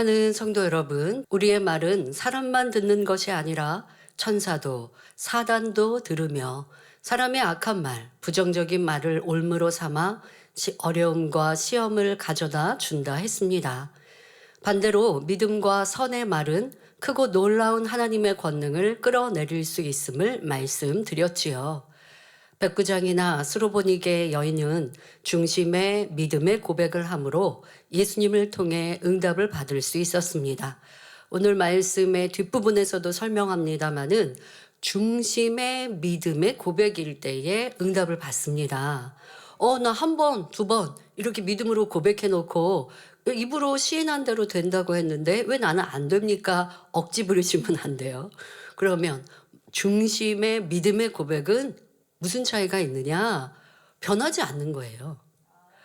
사랑하는 성도 여러분, 우리의 말은 사람만 듣는 것이 아니라 천사도 사단도 들으며 사람의 악한 말, 부정적인 말을 올무로 삼아 어려움과 시험을 가져다 준다 했습니다. 반대로 믿음과 선의 말은 크고 놀라운 하나님의 권능을 끌어내릴 수 있음을 말씀드렸지요. 백부장이나 스로보니게 여인은 중심의 믿음의 고백을 함으로 예수님을 통해 응답을 받을 수 있었습니다. 오늘 말씀의 뒷부분에서도 설명합니다마는 중심의 믿음의 고백일 때에 응답을 받습니다. 나 한 번, 두 번 이렇게 믿음으로 고백해 놓고 입으로 시인한 대로 된다고 했는데 왜 나는 안 됩니까? 억지 부리시면 안 돼요. 그러면 중심의 믿음의 고백은 무슨 차이가 있느냐? 변하지 않는 거예요.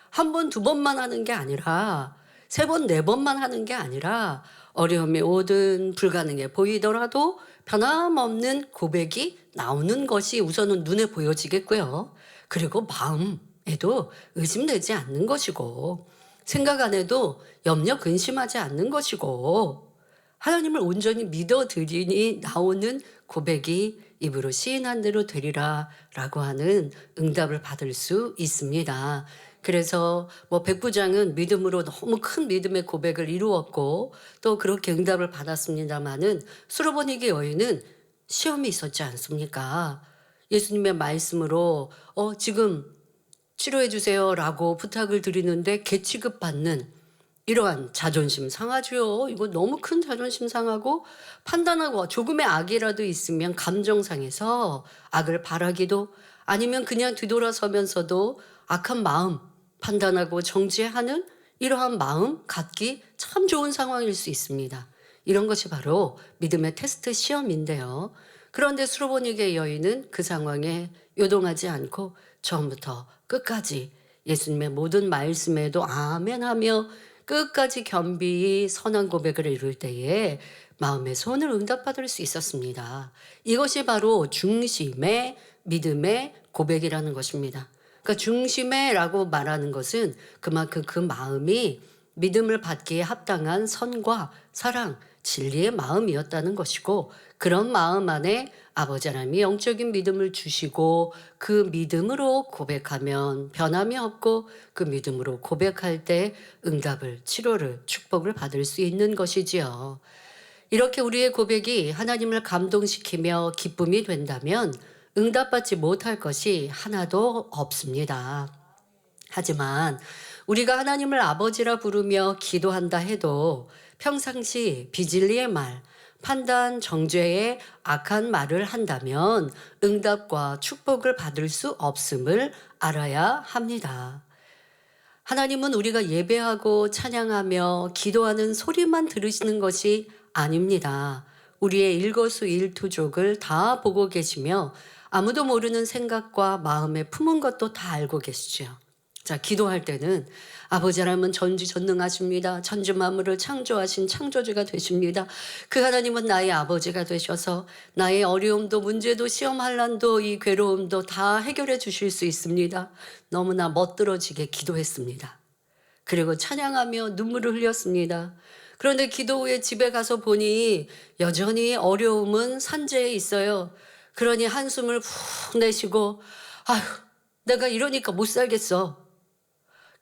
한 번, 두 번만 하는 게 아니라 세 번, 네 번만 하는 게 아니라 어려움이 오든 불가능해 보이더라도 변함없는 고백이 나오는 것이 우선은 눈에 보여지겠고요. 그리고 마음에도 의심되지 않는 것이고 생각 안에도 염려 근심하지 않는 것이고 하나님을 온전히 믿어드리니 나오는 고백이 입으로 시인한 대로 되리라 라고 하는 응답을 받을 수 있습니다. 그래서 백부장은 믿음으로 너무 큰 믿음의 고백을 이루었고 또 그렇게 응답을 받았습니다마는 수로보니게 여인은 시험이 있었지 않습니까? 예수님의 말씀으로 지금 치료해 주세요라고 부탁을 드리는데 개취급 받는 이러한 자존심 상하죠. 이거 너무 큰 자존심 상하고 판단하고 조금의 악이라도 있으면 감정 상해서 악을 바라기도 아니면 그냥 뒤돌아서면서도 악한 마음 판단하고 정죄하는 이러한 마음 갖기 참 좋은 상황일 수 있습니다. 이런 것이 바로 믿음의 테스트 시험인데요. 그런데 수로보니게 여인은 그 상황에 요동하지 않고 처음부터 끝까지 예수님의 모든 말씀에도 아멘하며 끝까지 겸비히 선한 고백을 이룰 때에 마음의 소원을 응답받을 수 있었습니다. 이것이 바로 중심의 믿음의 고백이라는 것입니다. 그러니까 중심에라고 말하는 것은 그만큼 그 마음이 믿음을 받기에 합당한 선과 사랑, 진리의 마음이었다는 것이고 그런 마음 안에 아버지 하나님이 영적인 믿음을 주시고 그 믿음으로 고백하면 변함이 없고 그 믿음으로 고백할 때 응답을, 치료를, 축복을 받을 수 있는 것이지요. 이렇게 우리의 고백이 하나님을 감동시키며 기쁨이 된다면 응답받지 못할 것이 하나도 없습니다. 하지만 우리가 하나님을 아버지라 부르며 기도한다 해도 평상시 비진리의 말, 판단, 정죄의 악한 말을 한다면 응답과 축복을 받을 수 없음을 알아야 합니다. 하나님은 우리가 예배하고 찬양하며 기도하는 소리만 들으시는 것이 아닙니다. 우리의 일거수일투족을 다 보고 계시며 아무도 모르는 생각과 마음에 품은 것도 다 알고 계시죠. 자, 기도할 때는 아버지 하나님은 전지전능하십니다. 천지 만물을 창조하신 창조주가 되십니다. 그 하나님은 나의 아버지가 되셔서 나의 어려움도 문제도 시험 환난도 이 괴로움도 다 해결해 주실 수 있습니다. 너무나 멋들어지게 기도했습니다. 그리고 찬양하며 눈물을 흘렸습니다. 그런데 기도 후에 집에 가서 보니 여전히 어려움은 산재해 있어요. 그러니 한숨을 푹 내쉬고 아휴 내가 이러니까 못 살겠어.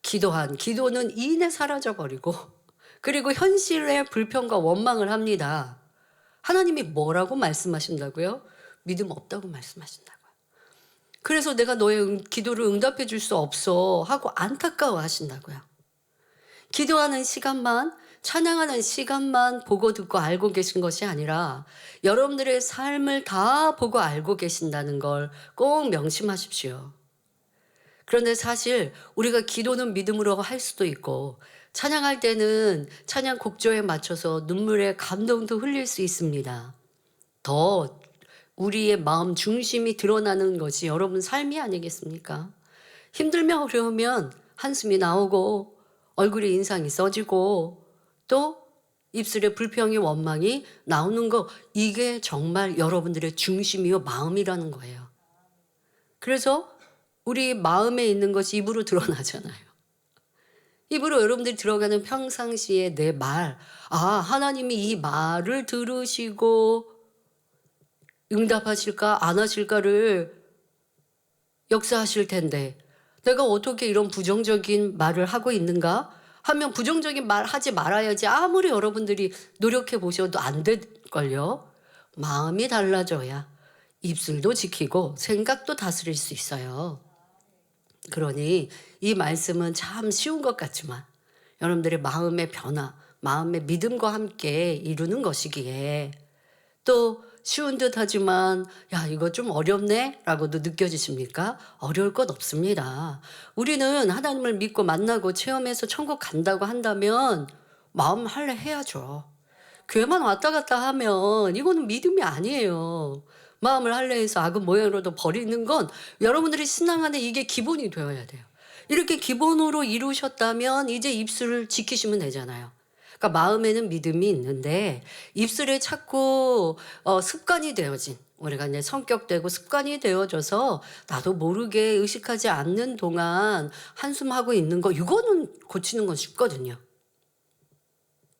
기도는 이내 사라져버리고 그리고 현실의 불평과 원망을 합니다. 하나님이 뭐라고 말씀하신다고요? 믿음 없다고 말씀하신다고요. 그래서 내가 너의 기도를 응답해 줄 수 없어 하고 안타까워 하신다고요. 기도하는 시간만, 찬양하는 시간만 보고 듣고 알고 계신 것이 아니라 여러분들의 삶을 다 보고 알고 계신다는 걸 꼭 명심하십시오. 그런데 사실 우리가 기도는 믿음으로 할 수도 있고 찬양할 때는 찬양 곡조에 맞춰서 눈물의 감동도 흘릴 수 있습니다. 더 우리의 마음 중심이 드러나는 것이 여러분 삶이 아니겠습니까? 힘들면 어려우면 한숨이 나오고 얼굴에 인상이 써지고 또 입술에 불평이 원망이 나오는 거 이게 정말 여러분들의 중심이요 마음이라는 거예요. 그래서 우리 마음에 있는 것이 입으로 드러나잖아요. 입으로 여러분들이 들어가는 평상시에 내 말, 하나님이 이 말을 들으시고 응답하실까 안 하실까를 역사하실 텐데 내가 어떻게 이런 부정적인 말을 하고 있는가 하면 부정적인 말 하지 말아야지 아무리 여러분들이 노력해 보셔도 안 될걸요. 마음이 달라져야 입술도 지키고 생각도 다스릴 수 있어요. 그러니 이 말씀은 참 쉬운 것 같지만 여러분들의 마음의 변화, 마음의 믿음과 함께 이루는 것이기에 또 쉬운 듯 하지만 야 이거 좀 어렵네 라고도 느껴지십니까? 어려울 것 없습니다. 우리는 하나님을 믿고 만나고 체험해서 천국 간다고 한다면 마음 할래 해야죠. 교회만 왔다 갔다 하면 이거는 믿음이 아니에요. 마음을 할례해서 악은 모양으로도 버리는 건 여러분들이 신앙 안에 이게 기본이 되어야 돼요. 이렇게 기본으로 이루셨다면 이제 입술을 지키시면 되잖아요. 그러니까 마음에는 믿음이 있는데 입술에 자꾸 습관이 되어진 우리가 이제 성격되고 습관이 되어져서 나도 모르게 의식하지 않는 동안 한숨하고 있는 거 이거는 고치는 건 쉽거든요.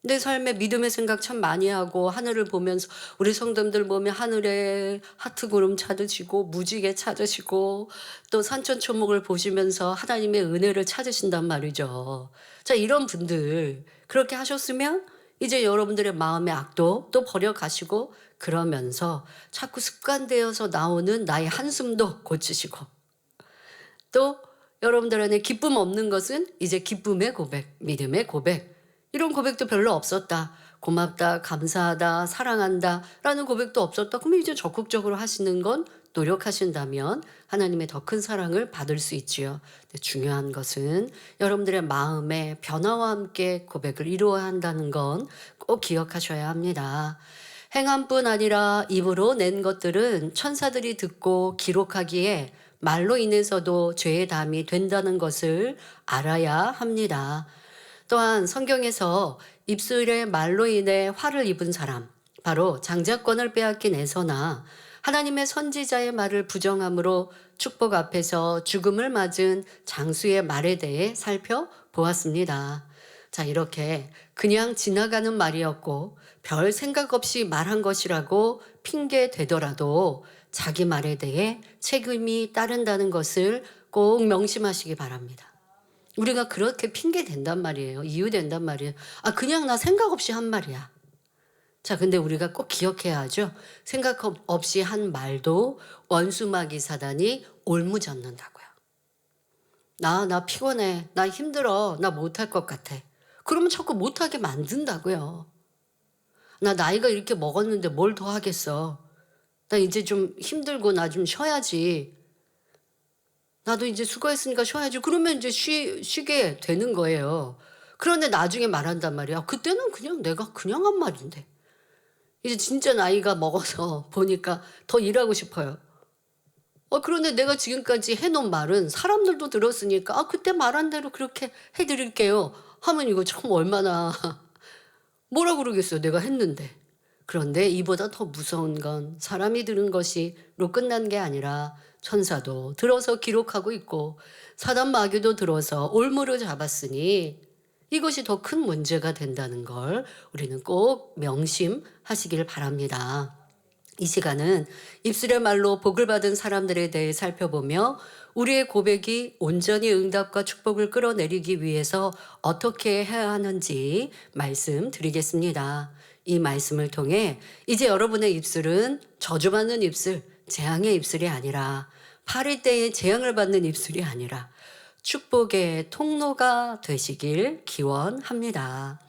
내 삶에 믿음의 생각 참 많이 하고 하늘을 보면서 우리 성도님들 보면 하늘에 하트 구름 찾으시고 무지개 찾으시고 또 산천초목을 보시면서 하나님의 은혜를 찾으신단 말이죠. 자, 이런 분들 그렇게 하셨으면 이제 여러분들의 마음의 악도 또 버려가시고 그러면서 자꾸 습관되어서 나오는 나의 한숨도 고치시고 또 여러분들 안에 기쁨 없는 것은 이제 기쁨의 고백, 믿음의 고백 이런 고백도 별로 없었다. 고맙다, 감사하다, 사랑한다 라는 고백도 없었다. 그러면 이제 적극적으로 하시는 건 노력하신다면 하나님의 더 큰 사랑을 받을 수 있지요. 근데 중요한 것은 여러분들의 마음의 변화와 함께 고백을 이루어야 한다는 건 꼭 기억하셔야 합니다. 행함뿐 아니라 입으로 낸 것들은 천사들이 듣고 기록하기에 말로 인해서도 죄의 담이 된다는 것을 알아야 합니다. 또한 성경에서 입술의 말로 인해 화를 입은 사람, 바로 장자권을 빼앗긴 에서나 하나님의 선지자의 말을 부정함으로 축복 앞에서 죽음을 맞은 장수의 말에 대해 살펴보았습니다. 자, 이렇게 그냥 지나가는 말이었고 별 생각 없이 말한 것이라고 핑계 대더라도 자기 말에 대해 책임이 따른다는 것을 꼭 명심하시기 바랍니다. 우리가 그렇게 핑계 댄단 말이에요. 이유 댄단 말이에요. 그냥 나 생각 없이 한 말이야. 자, 근데 우리가 꼭 기억해야 하죠. 생각 없이 한 말도 원수마귀 사단이 올무잡는다고요. 나 피곤해. 나 힘들어. 나 못할 것 같아. 그러면 자꾸 못하게 만든다고요. 나 나이가 이렇게 먹었는데 뭘 더 하겠어. 나 이제 좀 힘들고 나 좀 쉬어야지. 나도 이제 수고했으니까 쉬어야지. 그러면 이제 쉬게 되는 거예요. 그런데 나중에 말한단 말이야. 그때는 그냥 내가 그냥 한 말인데. 이제 진짜 나이가 먹어서 보니까 더 일하고 싶어요. 그런데 내가 지금까지 해놓은 말은 사람들도 들었으니까 그때 말한 대로 그렇게 해드릴게요. 하면 이거 참 얼마나 뭐라 그러겠어요. 내가 했는데. 그런데 이보다 더 무서운 건 사람이 들은 것이로 끝난 게 아니라 천사도 들어서 기록하고 있고 사단 마귀도 들어서 올무를 잡았으니 이것이 더 큰 문제가 된다는 걸 우리는 꼭 명심하시길 바랍니다. 이 시간은 입술의 말로 복을 받은 사람들에 대해 살펴보며 우리의 고백이 온전히 응답과 축복을 끌어내리기 위해서 어떻게 해야 하는지 말씀드리겠습니다. 이 말씀을 통해 이제 여러분의 입술은 저주받는 입술, 재앙의 입술이 아니라 파리 때에 재앙을 받는 입술이 아니라 축복의 통로가 되시길 기원합니다.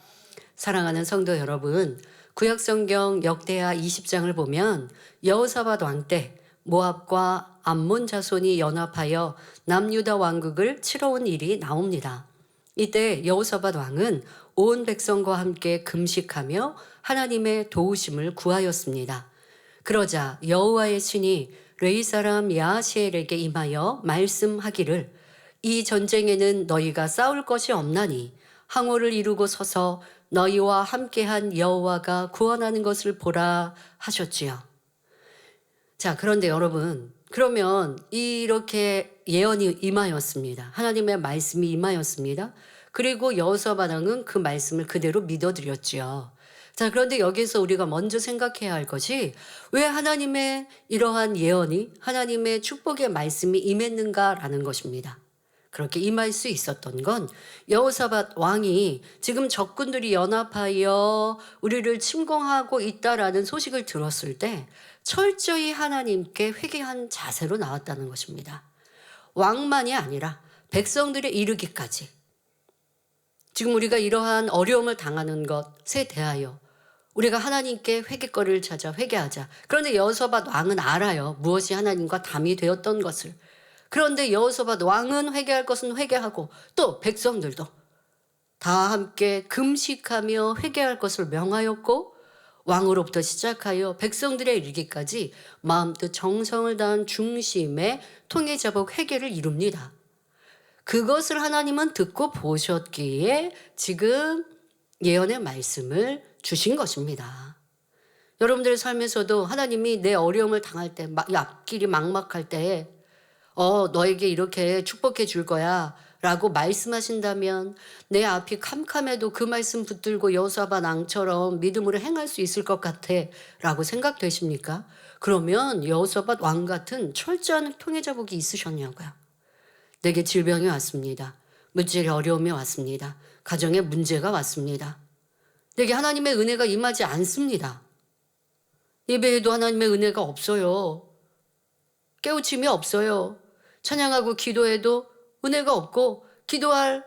사랑하는 성도 여러분, 구약성경 역대하 20장을 보면 여호사밧 왕 때 모압과 암몬 자손이 연합하여 남유다 왕국을 치러 온 일이 나옵니다. 이때 여호사밧 왕은 온 백성과 함께 금식하며 하나님의 도우심을 구하였습니다. 그러자 여호와의 신이 레위 사람 야하시엘에게 임하여 말씀하기를 이 전쟁에는 너희가 싸울 것이 없나니 항오를 이루고 서서 너희와 함께한 여호와가 구원하는 것을 보라 하셨지요. 자, 그런데 여러분, 그러면 이렇게 예언이 임하였습니다. 하나님의 말씀이 임하였습니다. 그리고 여호사밧 왕은 그 말씀을 그대로 믿어드렸지요. 자, 그런데 여기서 우리가 먼저 생각해야 할 것이 왜 하나님의 이러한 예언이 하나님의 축복의 말씀이 임했는가라는 것입니다. 그렇게 임할 수 있었던 건 여호사밧 왕이 지금 적군들이 연합하여 우리를 침공하고 있다라는 소식을 들었을 때 철저히 하나님께 회개한 자세로 나왔다는 것입니다. 왕만이 아니라 백성들에 이르기까지 지금 우리가 이러한 어려움을 당하는 것에 대하여 우리가 하나님께 회개거리를 찾아 회개하자. 그런데 여호사밧 왕은 알아요. 무엇이 하나님과 담이 되었던 것을. 그런데 여호사밧 왕은 회개할 것은 회개하고 또 백성들도 다 함께 금식하며 회개할 것을 명하였고 왕으로부터 시작하여 백성들의 이르기까지 마음뜻 정성을 다한 중심의 통회자복 회개를 이룹니다. 그것을 하나님은 듣고 보셨기에 지금 예언의 말씀을 주신 것입니다. 여러분들의 삶에서도 하나님이 내 어려움을 당할 때, 앞길이 막막할 때 너에게 이렇게 축복해 줄 거야 라고 말씀하신다면 내 앞이 캄캄해도 그 말씀 붙들고 여호사밧 왕처럼 믿음으로 행할 수 있을 것 같아 라고 생각되십니까? 그러면 여호사밧 왕 같은 철저한 통회자복이 있으셨냐고요. 내게 질병이 왔습니다. 물질의 어려움이 왔습니다. 가정에 문제가 왔습니다. 내게 하나님의 은혜가 임하지 않습니다. 예배에도 하나님의 은혜가 없어요. 깨우침이 없어요. 찬양하고 기도해도 은혜가 없고 기도할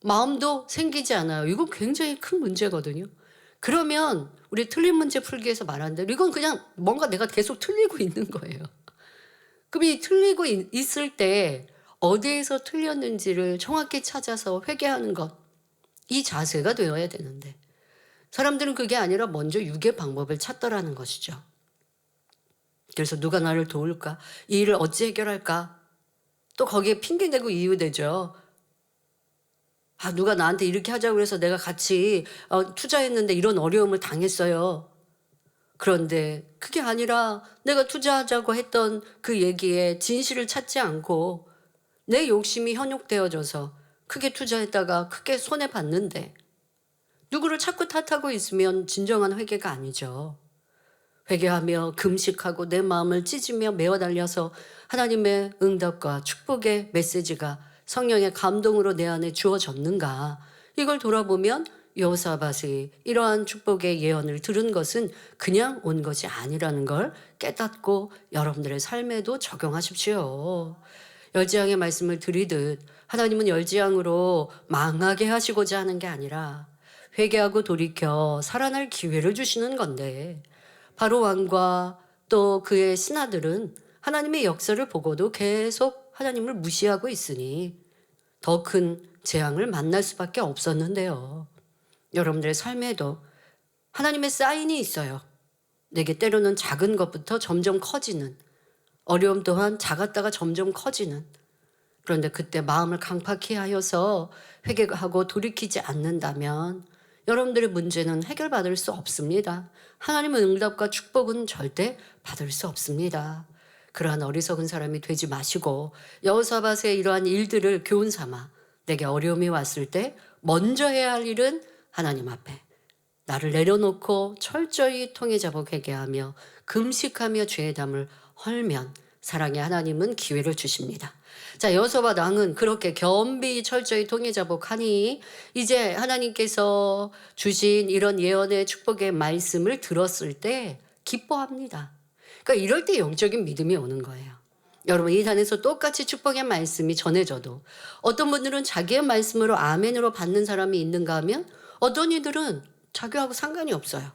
마음도 생기지 않아요. 이건 굉장히 큰 문제거든요. 그러면 우리 틀린 문제 풀기에서 말한 대로 이건 그냥 뭔가 내가 계속 틀리고 있는 거예요. 그럼 이 틀리고 있을 때 어디에서 틀렸는지를 정확히 찾아서 회개하는 것, 이 자세가 되어야 되는데 사람들은 그게 아니라 먼저 유괴 방법을 찾더라는 것이죠. 그래서 누가 나를 도울까? 이 일을 어찌 해결할까? 또 거기에 핑계대고 이유대죠. 누가 나한테 이렇게 하자고 해서 내가 같이 투자했는데 이런 어려움을 당했어요. 그런데 그게 아니라 내가 투자하자고 했던 그 얘기에 진실을 찾지 않고 내 욕심이 현혹되어져서 크게 투자했다가 크게 손해봤는데 누구를 자꾸 탓하고 있으면 진정한 회개가 아니죠. 회개하며 금식하고 내 마음을 찢으며 메어 달려서 하나님의 응답과 축복의 메시지가 성령의 감동으로 내 안에 주어졌는가, 이걸 돌아보면 여호사밧이 이러한 축복의 예언을 들은 것은 그냥 온 것이 아니라는 걸 깨닫고 여러분들의 삶에도 적용하십시오. 열지양의 말씀을 드리듯 하나님은 열지양으로 망하게 하시고자 하는 게 아니라 회개하고 돌이켜 살아날 기회를 주시는 건데, 바로 왕과 또 그의 신하들은 하나님의 역사를 보고도 계속 하나님을 무시하고 있으니 더 큰 재앙을 만날 수밖에 없었는데요. 여러분들의 삶에도 하나님의 사인이 있어요. 내게 때로는 작은 것부터 점점 커지는, 어려움 또한 작았다가 점점 커지는, 그런데 그때 마음을 강팍히 하여서 회개하고 돌이키지 않는다면 여러분들의 문제는 해결받을 수 없습니다. 하나님의 응답과 축복은 절대 받을 수 없습니다. 그러한 어리석은 사람이 되지 마시고 여호사밧의 이러한 일들을 교훈 삼아 내게 어려움이 왔을 때 먼저 해야 할 일은 하나님 앞에 나를 내려놓고 철저히 통회자복 회개하며 금식하며 죄의 담을 헐면 사랑의 하나님은 기회를 주십니다. 자, 여호사밧 왕은 그렇게 겸비 철저히 통회자복하니 이제 하나님께서 주신 이런 예언의 축복의 말씀을 들었을 때 기뻐합니다. 그러니까 이럴 때 영적인 믿음이 오는 거예요. 여러분, 이 단에서 똑같이 축복의 말씀이 전해져도 어떤 분들은 자기의 말씀으로 아멘으로 받는 사람이 있는가 하면 어떤 이들은 자기하고 상관이 없어요.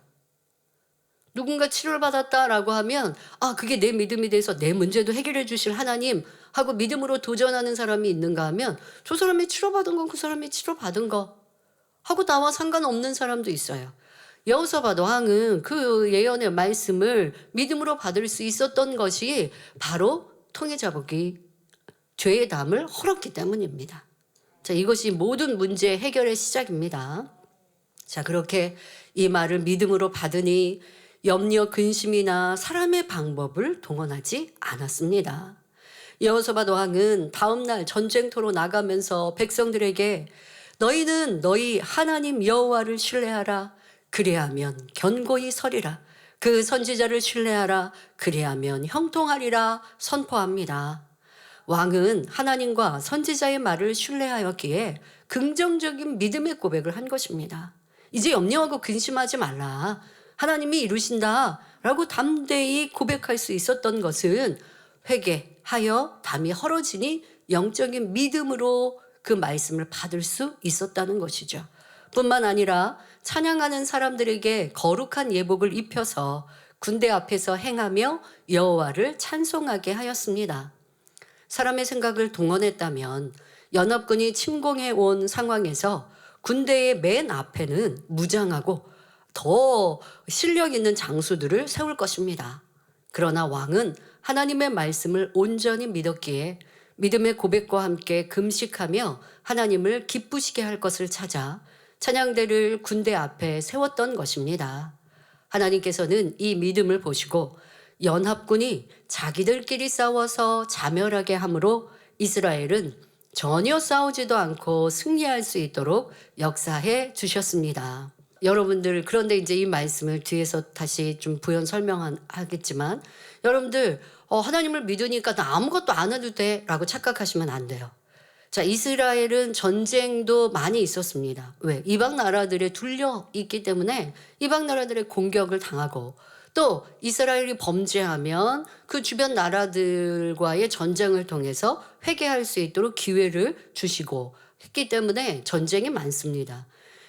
누군가 치료를 받았다라고 하면 그게 내 믿음이 돼서 내 문제도 해결해 주실 하나님 하고 믿음으로 도전하는 사람이 있는가 하면 저 사람이 치료받은 건 그 사람이 치료받은 거 하고 나와 상관없는 사람도 있어요. 여호사밧 왕은 그 예언의 말씀을 믿음으로 받을 수 있었던 것이 바로 통회자복이 죄의 담을 헐었기 때문입니다. 자, 이것이 모든 문제 해결의 시작입니다. 자, 그렇게 이 말을 믿음으로 받으니 염려, 근심이나 사람의 방법을 동원하지 않았습니다. 여호사밧 왕은 다음 날 전쟁터로 나가면서 백성들에게 너희는 너희 하나님 여호와를 신뢰하라. 그리하면 견고히 서리라. 그 선지자를 신뢰하라. 그리하면 형통하리라 선포합니다. 왕은 하나님과 선지자의 말을 신뢰하였기에 긍정적인 믿음의 고백을 한 것입니다. 이제 염려하고 근심하지 말라. 하나님이 이루신다 라고 담대히 고백할 수 있었던 것은 회개하여 담이 헐어지니 영적인 믿음으로 그 말씀을 받을 수 있었다는 것이죠. 뿐만 아니라 찬양하는 사람들에게 거룩한 예복을 입혀서 군대 앞에서 행하며 여호와를 찬송하게 하였습니다. 사람의 생각을 동원했다면 연합군이 침공해 온 상황에서 군대의 맨 앞에는 무장하고 더 실력 있는 장수들을 세울 것입니다. 그러나 왕은 하나님의 말씀을 온전히 믿었기에 믿음의 고백과 함께 금식하며 하나님을 기쁘시게 할 것을 찾아 찬양대를 군대 앞에 세웠던 것입니다. 하나님께서는 이 믿음을 보시고 연합군이 자기들끼리 싸워서 자멸하게 함으로 이스라엘은 전혀 싸우지도 않고 승리할 수 있도록 역사해 주셨습니다. 여러분들, 그런데 이제 이 말씀을 뒤에서 다시 좀 부연 설명하겠지만, 여러분들 하나님을 믿으니까 나 아무것도 안 해도 돼 라고 착각하시면 안 돼요. 자, 이스라엘은 전쟁도 많이 있었습니다. 왜? 이방 나라들에 둘려 있기 때문에 이방 나라들의 공격을 당하고, 또 이스라엘이 범죄하면 그 주변 나라들과의 전쟁을 통해서 회개할 수 있도록 기회를 주시고 했기 때문에 전쟁이 많습니다.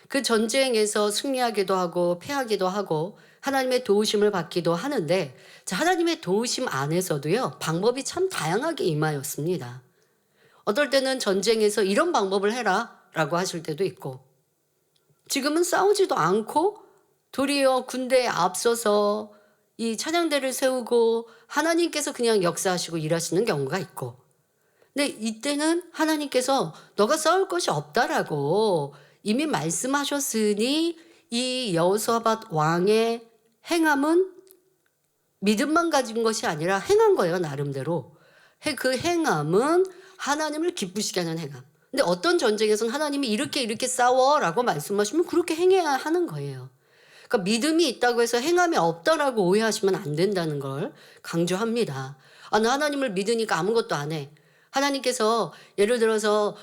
그 전쟁에서 승리하기도 하고 패하기도 하고 하나님의 도우심을 받기도 하는데, 자, 하나님의 도우심 안에서도요, 방법이 참 다양하게 임하였습니다. 어떨 때는 전쟁에서 이런 방법을 해라 라고 하실 때도 있고, 지금은 싸우지도 않고 도리어 군대에 앞서서 이 찬양대를 세우고 하나님께서 그냥 역사하시고 일하시는 경우가 있고, 근데 이때는 하나님께서 너가 싸울 것이 없다라고 이미 말씀하셨으니 이 여호사밧 왕의 행함은 믿음만 가진 것이 아니라 행한 거예요, 나름대로. 그 행함은 하나님을 기쁘시게 하는 행함. 근데 어떤 전쟁에서는 하나님이 이렇게 싸워라고 말씀하시면 그렇게 행해야 하는 거예요. 그러니까 믿음이 있다고 해서 행함이 없다라고 오해하시면 안 된다는 걸 강조합니다. 나 하나님을 믿으니까 아무것도 안 해. 하나님께서 예를 들어서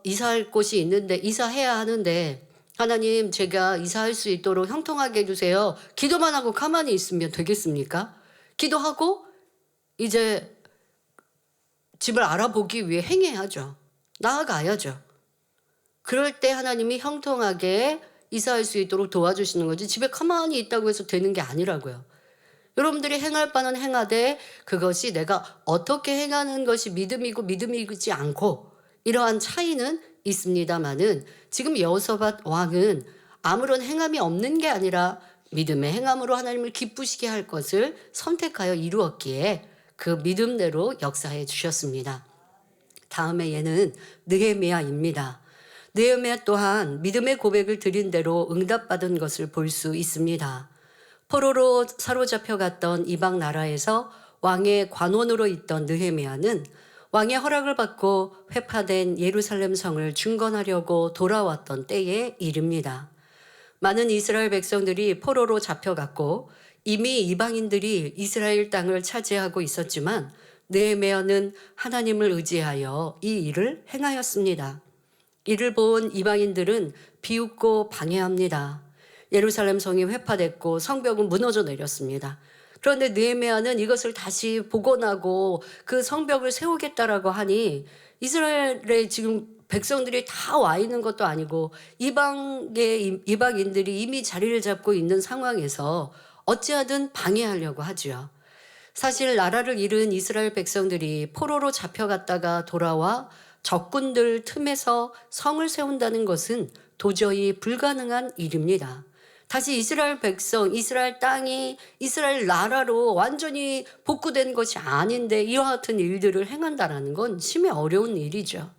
이사할 곳이 있는데 이사해야 하는데, 하나님 제가 이사할 수 있도록 형통하게 해주세요. 기도만 하고 가만히 있으면 되겠습니까? 기도하고 이제 집을 알아보기 위해 행해야죠. 나아가야죠. 그럴 때 하나님이 형통하게 이사할 수 있도록 도와주시는 거지, 집에 가만히 있다고 해서 되는 게 아니라고요. 여러분들이 행할 바는 행하되 그것이 내가 어떻게 행하는 것이 믿음이고 믿음이지 않고, 이러한 차이는 있습니다마는 지금 여호사밧 왕은 아무런 행함이 없는 게 아니라 믿음의 행함으로 하나님을 기쁘시게 할 것을 선택하여 이루었기에 그 믿음대로 역사해 주셨습니다. 다음에 얘는 느헤미야입니다. 느헤미야 또한 믿음의 고백을 드린 대로 응답받은 것을 볼 수 있습니다. 포로로 사로잡혀갔던 이방 나라에서 왕의 관원으로 있던 느헤미야는 왕의 허락을 받고 회파된 예루살렘 성을 중건하려고 돌아왔던 때의 일입니다. 많은 이스라엘 백성들이 포로로 잡혀갔고 이미 이방인들이 이스라엘 땅을 차지하고 있었지만 느헤미야는 하나님을 의지하여 이 일을 행하였습니다. 이를 본 이방인들은 비웃고 방해합니다. 예루살렘 성이 회파됐고 성벽은 무너져 내렸습니다. 그런데 느헤미야는 이것을 다시 복원하고 그 성벽을 세우겠다라고 하니, 이스라엘의 지금 백성들이 다 와 있는 것도 아니고 이방인들이 이미 자리를 잡고 있는 상황에서 어찌하든 방해하려고 하죠. 사실 나라를 잃은 이스라엘 백성들이 포로로 잡혀갔다가 돌아와 적군들 틈에서 성을 세운다는 것은 도저히 불가능한 일입니다. 다시 이스라엘 백성, 이스라엘 땅이 이스라엘 나라로 완전히 복구된 것이 아닌데 이와 같은 일들을 행한다는 건 심히 어려운 일이죠.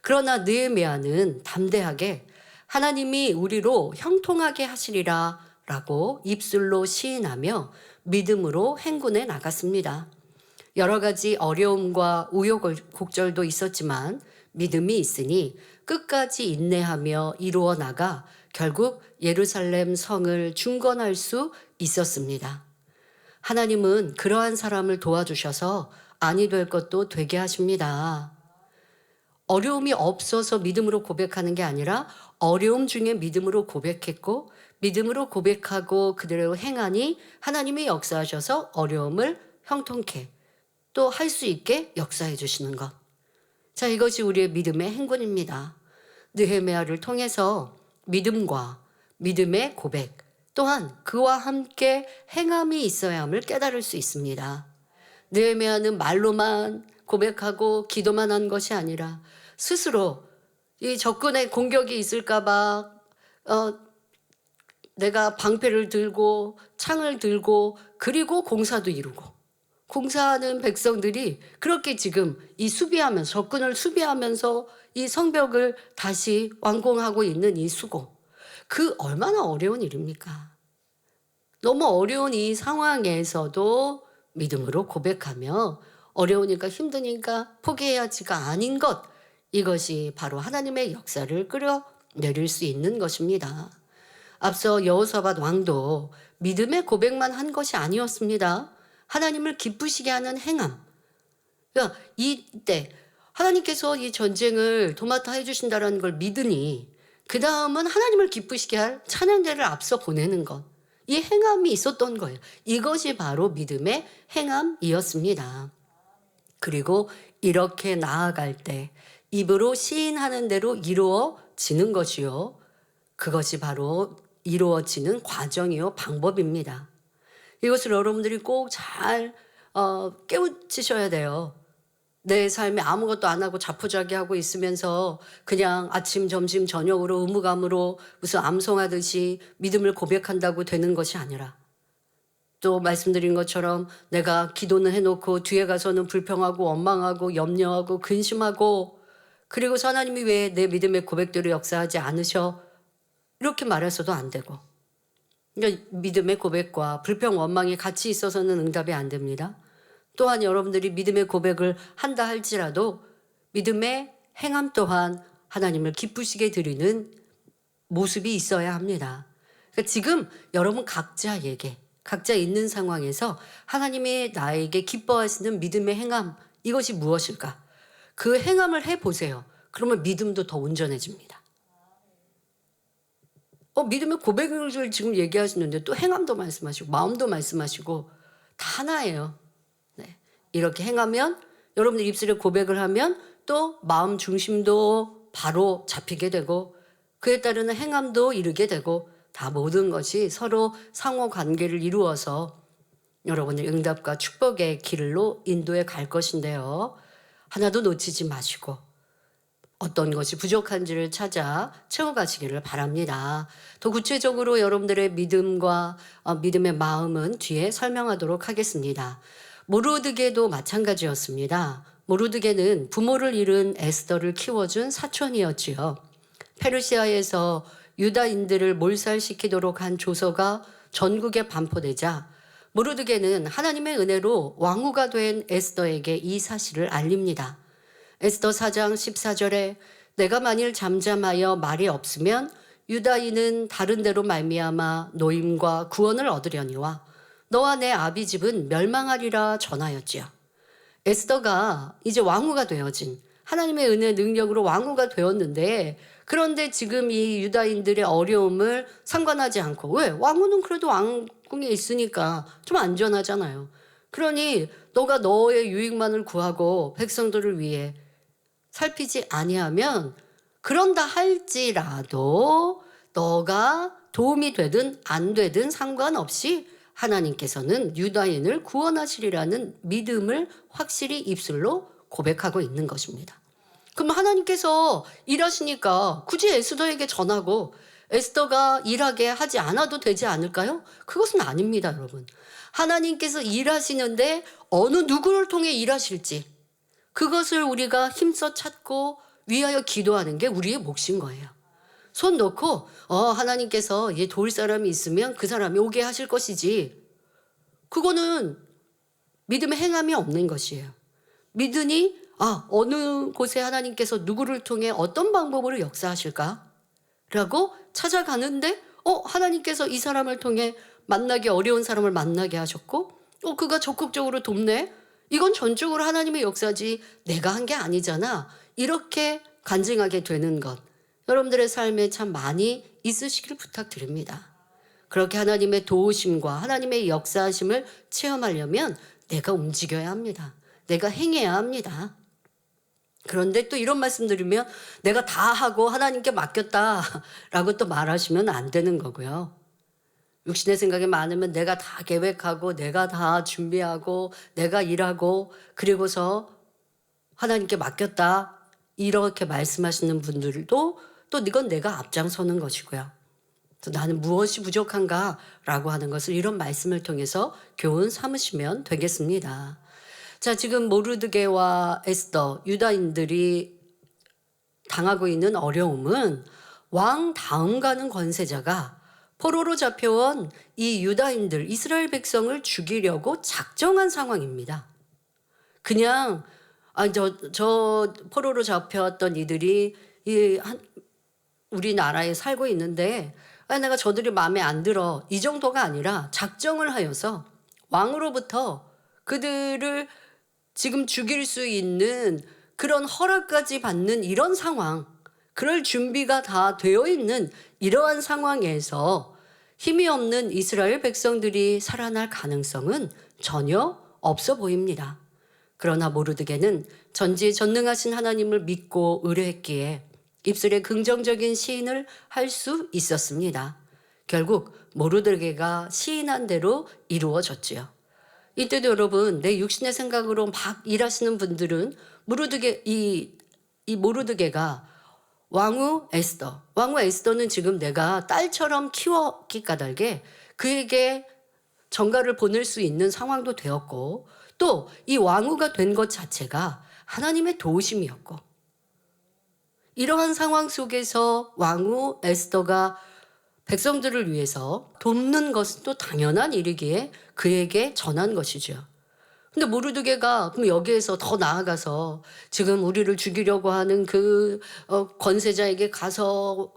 그러나 느헤미야는 담대하게 하나님이 우리로 형통하게 하시리라 라고 입술로 시인하며 믿음으로 행군에 나갔습니다. 여러 가지 어려움과 우여곡절도 있었지만 믿음이 있으니 끝까지 인내하며 이루어 나가 결국 예루살렘 성을 중건할 수 있었습니다. 하나님은 그러한 사람을 도와주셔서 아니 될 것도 되게 하십니다. 어려움이 없어서 믿음으로 고백하는 게 아니라 어려움 중에 믿음으로 고백했고 믿음으로 고백하고 그대로 행하니 하나님이 역사하셔서 어려움을 형통케 또 할 수 있게 역사해 주시는 것. 자, 이것이 우리의 믿음의 행군입니다. 느헤미야를 통해서 믿음과 믿음의 고백 또한 그와 함께 행함이 있어야 함을 깨달을 수 있습니다. 느헤미야는 말로만 고백하고 기도만 한 것이 아니라 스스로 이 적군의 공격이 있을까 봐 내가 방패를 들고 창을 들고 그리고 공사도 이루고 공사하는 백성들이 그렇게 지금 이 수비하면서 적군을 수비하면서 이 성벽을 다시 완공하고 있는 이 수고. 그 얼마나 어려운 일입니까? 너무 어려운 이 상황에서도 믿음으로 고백하며 어려우니까 힘드니까 포기해야지가 아닌 것. 이것이 바로 하나님의 역사를 끌어내릴 수 있는 것입니다. 앞서 여호사밧 왕도 믿음의 고백만 한 것이 아니었습니다. 하나님을 기쁘시게 하는 행함. 그러니까 이때 하나님께서 이 전쟁을 도맡아 해주신다는 걸 믿으니 그 다음은 하나님을 기쁘시게 할 찬양대를 앞서 보내는 것. 이 행함이 있었던 거예요. 이것이 바로 믿음의 행함이었습니다. 그리고 이렇게 나아갈 때 입으로 시인하는 대로 이루어지는 것이요. 그것이 바로 이루어지는 과정이요. 방법입니다. 이것을 여러분들이 꼭 잘 깨우치셔야 돼요. 내 삶에 아무것도 안 하고 자포자기하고 있으면서 그냥 아침, 점심, 저녁으로 의무감으로 무슨 암송하듯이 믿음을 고백한다고 되는 것이 아니라 또 말씀드린 것처럼 내가 기도는 해놓고 뒤에 가서는 불평하고 원망하고 염려하고 근심하고 그리고서 하나님이 왜 내 믿음의 고백대로 역사하지 않으셔? 이렇게 말해서도 안 되고 그러니까 믿음의 고백과 불평 원망이 같이 있어서는 응답이 안 됩니다. 또한 여러분들이 믿음의 고백을 한다 할지라도 믿음의 행함 또한 하나님을 기쁘시게 드리는 모습이 있어야 합니다. 그러니까 지금 여러분 각자에게 각자 있는 상황에서 하나님이 나에게 기뻐하시는 믿음의 행함 이것이 무엇일까? 그 행함을 해보세요. 그러면 믿음도 더 온전해집니다. 믿음의 고백을 지금 얘기하시는데 또 행함도 말씀하시고 마음도 말씀하시고 다 하나예요. 네. 이렇게 행하면 여러분들 입술에 고백을 하면 또 마음 중심도 바로 잡히게 되고 그에 따르는 행함도 이루게 되고 다 모든 것이 서로 상호 관계를 이루어서 여러분의 응답과 축복의 길로 인도해 갈 것인데요. 하나도 놓치지 마시고 어떤 것이 부족한지를 찾아 채워가시기를 바랍니다. 더 구체적으로 여러분들의 믿음과 믿음의 마음은 뒤에 설명하도록 하겠습니다. 모르드게도 마찬가지였습니다. 모르드게는 부모를 잃은 에스더를 키워준 사촌이었지요. 페르시아에서 유다인들을 몰살시키도록 한 조서가 전국에 반포되자 모르드게는 하나님의 은혜로 왕후가 된 에스더에게 이 사실을 알립니다. 에스더 4장 14절에 내가 만일 잠잠하여 말이 없으면 유다인은 다른 데로 말미암아 노임과 구원을 얻으려니와 너와 내 아비 집은 멸망하리라 전하였지요. 에스더가 이제 왕후가 되어진 하나님의 은혜 능력으로 왕후가 되었는데 그런데 지금 이 유다인들의 어려움을 상관하지 않고 왜? 왕후는 그래도 왕궁에 있으니까 좀 안전하잖아요. 그러니 너가 너의 유익만을 구하고 백성들을 위해 살피지 아니하면 그런다 할지라도 너가 도움이 되든 안 되든 상관없이 하나님께서는 유다인을 구원하시리라는 믿음을 확실히 입술로 고백하고 있는 것입니다. 그럼 하나님께서 일하시니까 굳이 에스더에게 전하고 에스더가 일하게 하지 않아도 되지 않을까요? 그것은 아닙니다, 여러분. 하나님께서 일하시는데 어느 누구를 통해 일하실지 그것을 우리가 힘써 찾고 위하여 기도하는 게 우리의 몫인 거예요. 손 놓고 하나님께서 도울 사람이 있으면 그 사람이 오게 하실 것이지. 그거는 믿음의 행함이 없는 것이에요. 믿으니 어느 곳에 하나님께서 누구를 통해 어떤 방법으로 역사하실까? 라고 찾아가는데 하나님께서 이 사람을 통해 만나기 어려운 사람을 만나게 하셨고 그가 적극적으로 돕네? 이건 전적으로 하나님의 역사지 내가 한 게 아니잖아. 이렇게 간증하게 되는 것. 여러분들의 삶에 참 많이 있으시길 부탁드립니다. 그렇게 하나님의 도우심과 하나님의 역사하심을 체험하려면 내가 움직여야 합니다. 내가 행해야 합니다. 그런데 또 이런 말씀 드리면 내가 다 하고 하나님께 맡겼다라고 또 말하시면 안 되는 거고요. 육신의 생각이 많으면 내가 다 계획하고 내가 다 준비하고 내가 일하고 그리고서 하나님께 맡겼다 이렇게 말씀하시는 분들도 또 이건 내가 앞장서는 것이고요. 또 나는 무엇이 부족한가라고 하는 것을 이런 말씀을 통해서 교훈 삼으시면 되겠습니다. 자, 지금 모르드게와 에스더 유다인들이 당하고 있는 어려움은 왕 다음 가는 권세자가 포로로 잡혀온 이 유다인들 이스라엘 백성을 죽이려고 작정한 상황입니다. 그냥 저 포로로 잡혀왔던 이들이 우리나라에 살고 있는데 내가 저들이 마음에 안 들어 이 정도가 아니라 작정을 하여서 왕으로부터 그들을 지금 죽일 수 있는 그런 허락까지 받는 이런 상황, 그럴 준비가 다 되어 있는 이러한 상황에서 힘이 없는 이스라엘 백성들이 살아날 가능성은 전혀 없어 보입니다. 그러나 모르드게는 전지전능하신 하나님을 믿고 의뢰했기에 입술에 긍정적인 시인을 할 수 있었습니다. 결국 모르드게가 시인한 대로 이루어졌지요. 이때도 여러분 내 육신의 생각으로 막 일하시는 분들은 이 모르드게가 왕후 에스더는 지금 내가 딸처럼 키웠기 까닭에 그에게 전가를 보낼 수 있는 상황도 되었고 또 이 왕후가 된 것 자체가 하나님의 도우심이었고 이러한 상황 속에서 왕후 에스더가 백성들을 위해서 돕는 것은 또 당연한 일이기에 그에게 전한 것이죠. 근데 모르드게가 그럼 여기에서 더 나아가서 지금 우리를 죽이려고 하는 그 권세자에게 가서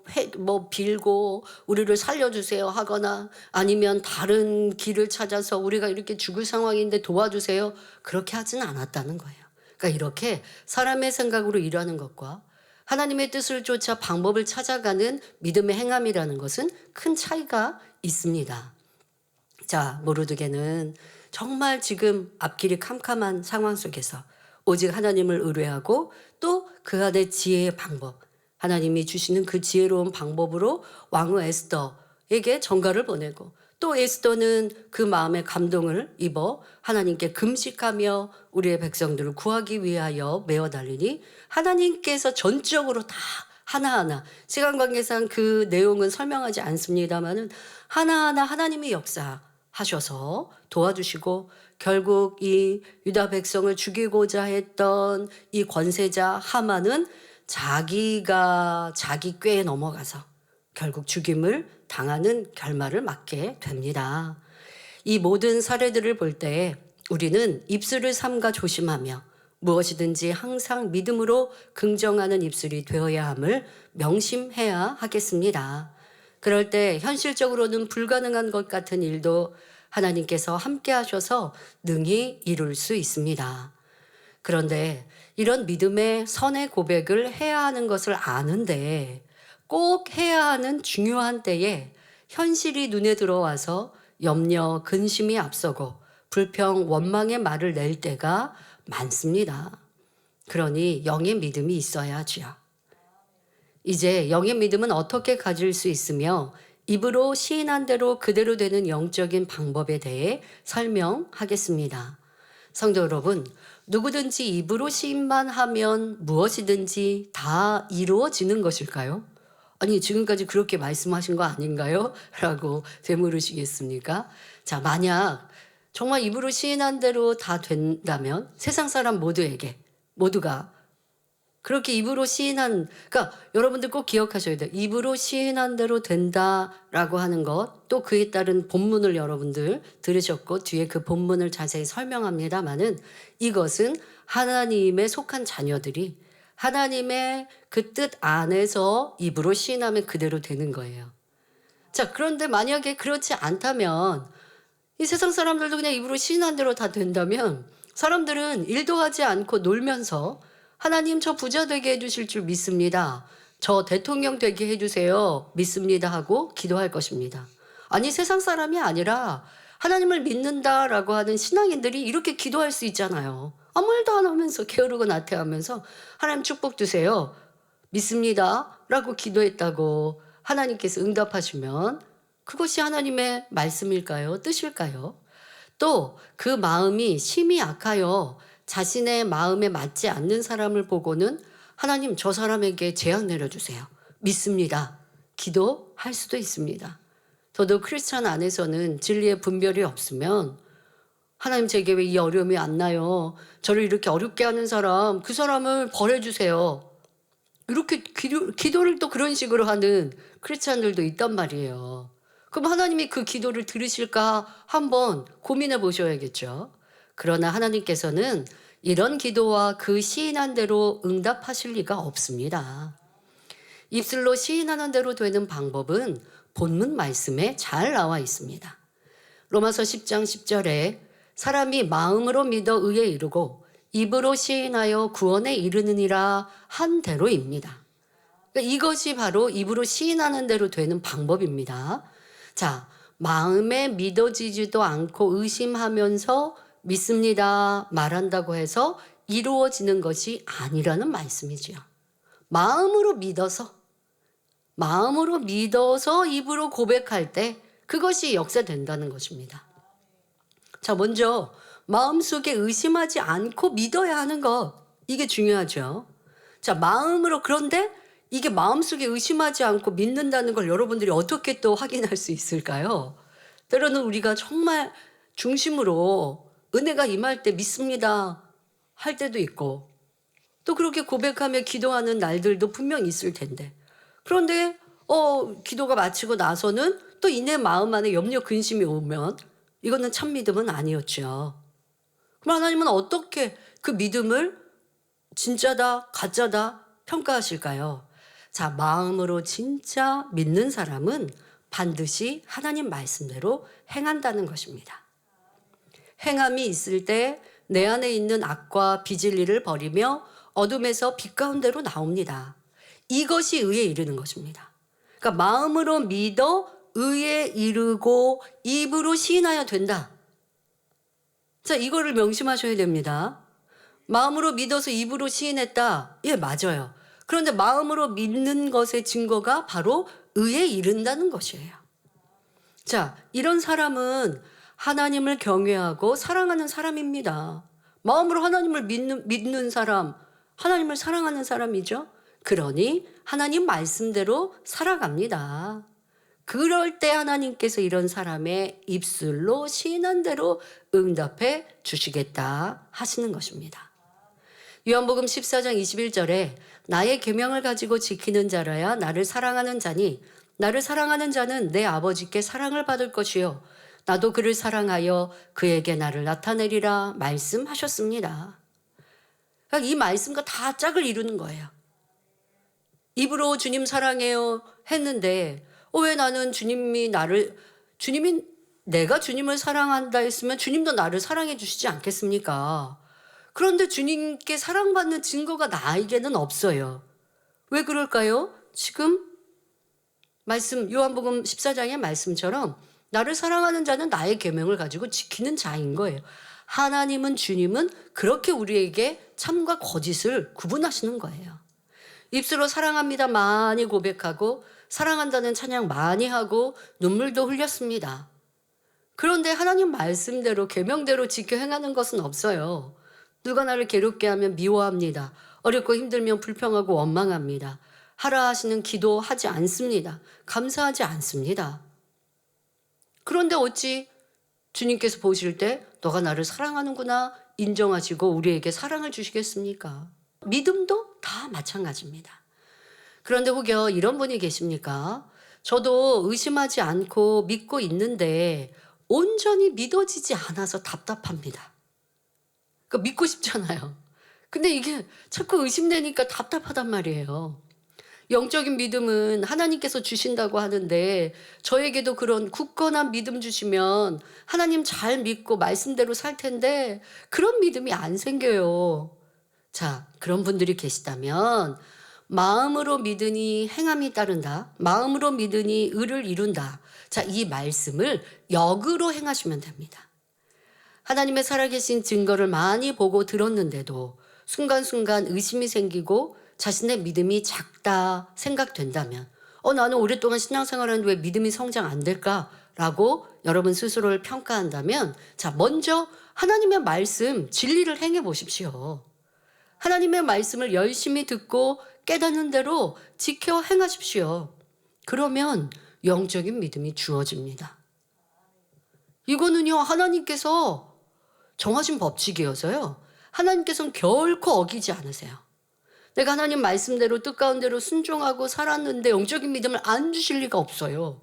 빌고 우리를 살려주세요 하거나 아니면 다른 길을 찾아서 우리가 이렇게 죽을 상황인데 도와주세요. 그렇게 하진 않았다는 거예요. 그러니까 이렇게 사람의 생각으로 일하는 것과 하나님의 뜻을 쫓아 방법을 찾아가는 믿음의 행함이라는 것은 큰 차이가 있습니다. 자, 모르드게는 정말 지금 앞길이 캄캄한 상황 속에서 오직 하나님을 의뢰하고 또 그 안에 지혜의 방법, 하나님이 주시는 그 지혜로운 방법으로 왕후 에스더에게 전가를 보내고 또 에스더는 그 마음에 감동을 입어 하나님께 금식하며 우리의 백성들을 구하기 위하여 메어 달리니 하나님께서 전적으로 다 하나하나 시간 관계상 그 내용은 설명하지 않습니다만은 하나하나 하나님의 역사하셔서 도와주시고 결국 이 유다 백성을 죽이고자 했던 이 권세자 하만은 자기가 자기 꾀에 넘어가서 결국 죽임을 당하는 결말을 맞게 됩니다. 이 모든 사례들을 볼 때 우리는 입술을 삼가 조심하며 무엇이든지 항상 믿음으로 긍정하는 입술이 되어야 함을 명심해야 하겠습니다. 그럴 때 현실적으로는 불가능한 것 같은 일도 하나님께서 함께 하셔서 능히 이룰 수 있습니다. 그런데 이런 믿음의 선의 고백을 해야 하는 것을 아는데 꼭 해야 하는 중요한 때에 현실이 눈에 들어와서 염려, 근심이 앞서고 불평, 원망의 말을 낼 때가 많습니다. 그러니 영의 믿음이 있어야 하지요. 이제 영의 믿음은 어떻게 가질 수 있으며 입으로 시인한 대로 그대로 되는 영적인 방법에 대해 설명하겠습니다. 성도 여러분, 누구든지 입으로 시인만 하면 무엇이든지 다 이루어지는 것일까요? 아니 지금까지 그렇게 말씀하신 거 아닌가요? 라고 되물으시겠습니까? 자, 만약 정말 입으로 시인한 대로 다 된다면 세상 사람 모두가 그렇게 입으로 시인한, 그러니까 여러분들 꼭 기억하셔야 돼요. 입으로 시인한 대로 된다라고 하는 것, 또 그에 따른 본문을 여러분들 들으셨고 뒤에 그 본문을 자세히 설명합니다마는, 이것은 하나님에 속한 자녀들이 하나님의 그 뜻 안에서 입으로 시인하면 그대로 되는 거예요. 자, 그런데 만약에 그렇지 않다면, 이 세상 사람들도 그냥 입으로 시인한 대로 다 된다면, 사람들은 일도 하지 않고 놀면서 하나님 저 부자 되게 해주실 줄 믿습니다, 저 대통령 되게 해주세요 믿습니다 하고 기도할 것입니다. 아니, 세상 사람이 아니라 하나님을 믿는다라고 하는 신앙인들이 이렇게 기도할 수 있잖아요. 아무 일도 안 하면서 게으르고 나태하면서 하나님 축복 주세요 믿습니다 라고 기도했다고 하나님께서 응답하시면 그것이 하나님의 말씀일까요? 뜻일까요? 또 그 마음이 심히 악하여 자신의 마음에 맞지 않는 사람을 보고는 하나님 저 사람에게 재앙 내려주세요 믿습니다 기도할 수도 있습니다. 저도 크리스찬 안에서는 진리의 분별이 없으면 하나님 제게 왜 이 어려움이 안 나요? 저를 이렇게 어렵게 하는 사람, 그 사람을 벌해주세요. 이렇게 기도를 또 그런 식으로 하는 크리스찬들도 있단 말이에요. 그럼 하나님이 그 기도를 들으실까 한번 고민해 보셔야겠죠. 그러나 하나님께서는 이런 기도와 그 시인한 대로 응답하실 리가 없습니다. 입술로 시인하는 대로 되는 방법은 본문 말씀에 잘 나와 있습니다. 로마서 10장 10절에 사람이 마음으로 믿어 의에 이르고 입으로 시인하여 구원에 이르느니라 한 대로입니다. 그러니까 이것이 바로 입으로 시인하는 대로 되는 방법입니다. 자, 마음에 믿어지지도 않고 의심하면서 믿습니다 말한다고 해서 이루어지는 것이 아니라는 말씀이지요. 마음으로 믿어서 입으로 고백할 때 그것이 역사된다는 것입니다. 자, 먼저 마음속에 의심하지 않고 믿어야 하는 것, 이게 중요하죠. 자, 마음으로, 그런데 이게 마음속에 의심하지 않고 믿는다는 걸 여러분들이 어떻게 또 확인할 수 있을까요? 때로는 우리가 정말 중심으로 은혜가 임할 때 믿습니다 할 때도 있고, 또 그렇게 고백하며 기도하는 날들도 분명 있을 텐데, 그런데 기도가 마치고 나서는 또 이내 마음 안에 염려 근심이 오면 이거는 참 믿음은 아니었죠. 그럼 하나님은 어떻게 그 믿음을 진짜다 가짜다 평가하실까요? 자, 마음으로 진짜 믿는 사람은 반드시 하나님 말씀대로 행한다는 것입니다. 행함이 있을 때 내 안에 있는 악과 비진리를 버리며 어둠에서 빛 가운데로 나옵니다. 이것이 의에 이르는 것입니다. 그러니까 마음으로 믿어 의에 이르고 입으로 시인하여 된다. 자, 이거를 명심하셔야 됩니다. 마음으로 믿어서 입으로 시인했다. 예, 맞아요. 그런데 마음으로 믿는 것의 증거가 바로 의에 이른다는 것이에요. 자, 이런 사람은 하나님을 경외하고 사랑하는 사람입니다. 마음으로 하나님을 믿는 사람, 하나님을 사랑하는 사람이죠. 그러니 하나님 말씀대로 살아갑니다. 그럴 때 하나님께서 이런 사람의 입술로 시인한 대로 응답해 주시겠다 하시는 것입니다. 요한복음 14장 21절에 나의 계명을 가지고 지키는 자라야 나를 사랑하는 자니 나를 사랑하는 자는 내 아버지께 사랑을 받을 것이요 나도 그를 사랑하여 그에게 나를 나타내리라 말씀하셨습니다. 그러니까 이 말씀과 다 짝을 이루는 거예요. 입으로 주님 사랑해요 했는데 왜 나는 주님이 내가 주님을 사랑한다 했으면 주님도 나를 사랑해 주시지 않겠습니까? 그런데 주님께 사랑받는 증거가 나에게는 없어요. 왜 그럴까요? 지금 말씀 요한복음 14장의 말씀처럼 나를 사랑하는 자는 나의 계명을 가지고 지키는 자인 거예요. 하나님은, 주님은 그렇게 우리에게 참과 거짓을 구분하시는 거예요. 입술로 사랑합니다 많이 고백하고 사랑한다는 찬양 많이 하고 눈물도 흘렸습니다. 그런데 하나님 말씀대로 계명대로 지켜 행하는 것은 없어요. 누가 나를 괴롭게 하면 미워합니다. 어렵고 힘들면 불평하고 원망합니다. 하라 하시는 기도하지 않습니다. 감사하지 않습니다. 그런데 어찌 주님께서 보실 때 너가 나를 사랑하는구나 인정하시고 우리에게 사랑을 주시겠습니까? 믿음도 다 마찬가지입니다. 그런데 혹여 이런 분이 계십니까? 저도 의심하지 않고 믿고 있는데 온전히 믿어지지 않아서 답답합니다. 그러니까 믿고 싶잖아요. 근데 이게 자꾸 의심되니까 답답하단 말이에요. 영적인 믿음은 하나님께서 주신다고 하는데 저에게도 그런 굳건한 믿음 주시면 하나님 잘 믿고 말씀대로 살 텐데 그런 믿음이 안 생겨요. 자, 그런 분들이 계시다면 마음으로 믿으니 행함이 따른다. 마음으로 믿으니 의를 이룬다. 자, 이 말씀을 역으로 행하시면 됩니다. 하나님의 살아계신 증거를 많이 보고 들었는데도 순간순간 의심이 생기고 자신의 믿음이 작다 생각된다면 나는 오랫동안 신앙생활하는데 왜 믿음이 성장 안 될까라고 여러분 스스로를 평가한다면 자, 먼저 하나님의 말씀 진리를 행해 보십시오. 하나님의 말씀을 열심히 듣고 깨닫는 대로 지켜 행하십시오. 그러면 영적인 믿음이 주어집니다. 이거는요, 하나님께서 정하신 법칙이어서요. 하나님께서는 결코 어기지 않으세요. 내가 하나님 말씀대로 뜻가운데로 순종하고 살았는데 영적인 믿음을 안 주실 리가 없어요.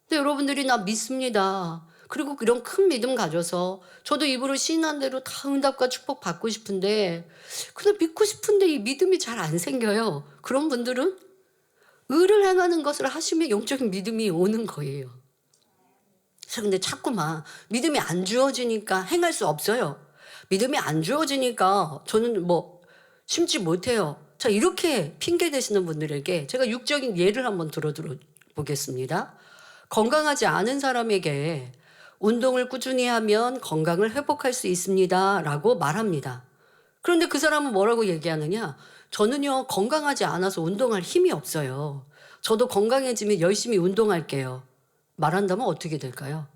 근데 여러분들이 나 믿습니다. 그리고 이런 큰 믿음 가져서 저도 입으로 시인한 대로 다 응답과 축복 받고 싶은데 근데 믿고 싶은데 이 믿음이 잘 안 생겨요. 그런 분들은 의를 행하는 것을 하시면 영적인 믿음이 오는 거예요. 근데 자꾸만 믿음이 안 주어지니까 행할 수 없어요. 믿음이 안 주어지니까 저는 심지 못해요. 자, 이렇게 핑계 대시는 분들에게 제가 육적인 예를 한번 들어 보겠습니다. 건강하지 않은 사람에게 운동을 꾸준히 하면 건강을 회복할 수 있습니다 라고 말합니다. 그런데 그 사람은 뭐라고 얘기하느냐? 저는요, 건강하지 않아서 운동할 힘이 없어요. 저도 건강해지면 열심히 운동할게요. 말한다면 어떻게 될까요?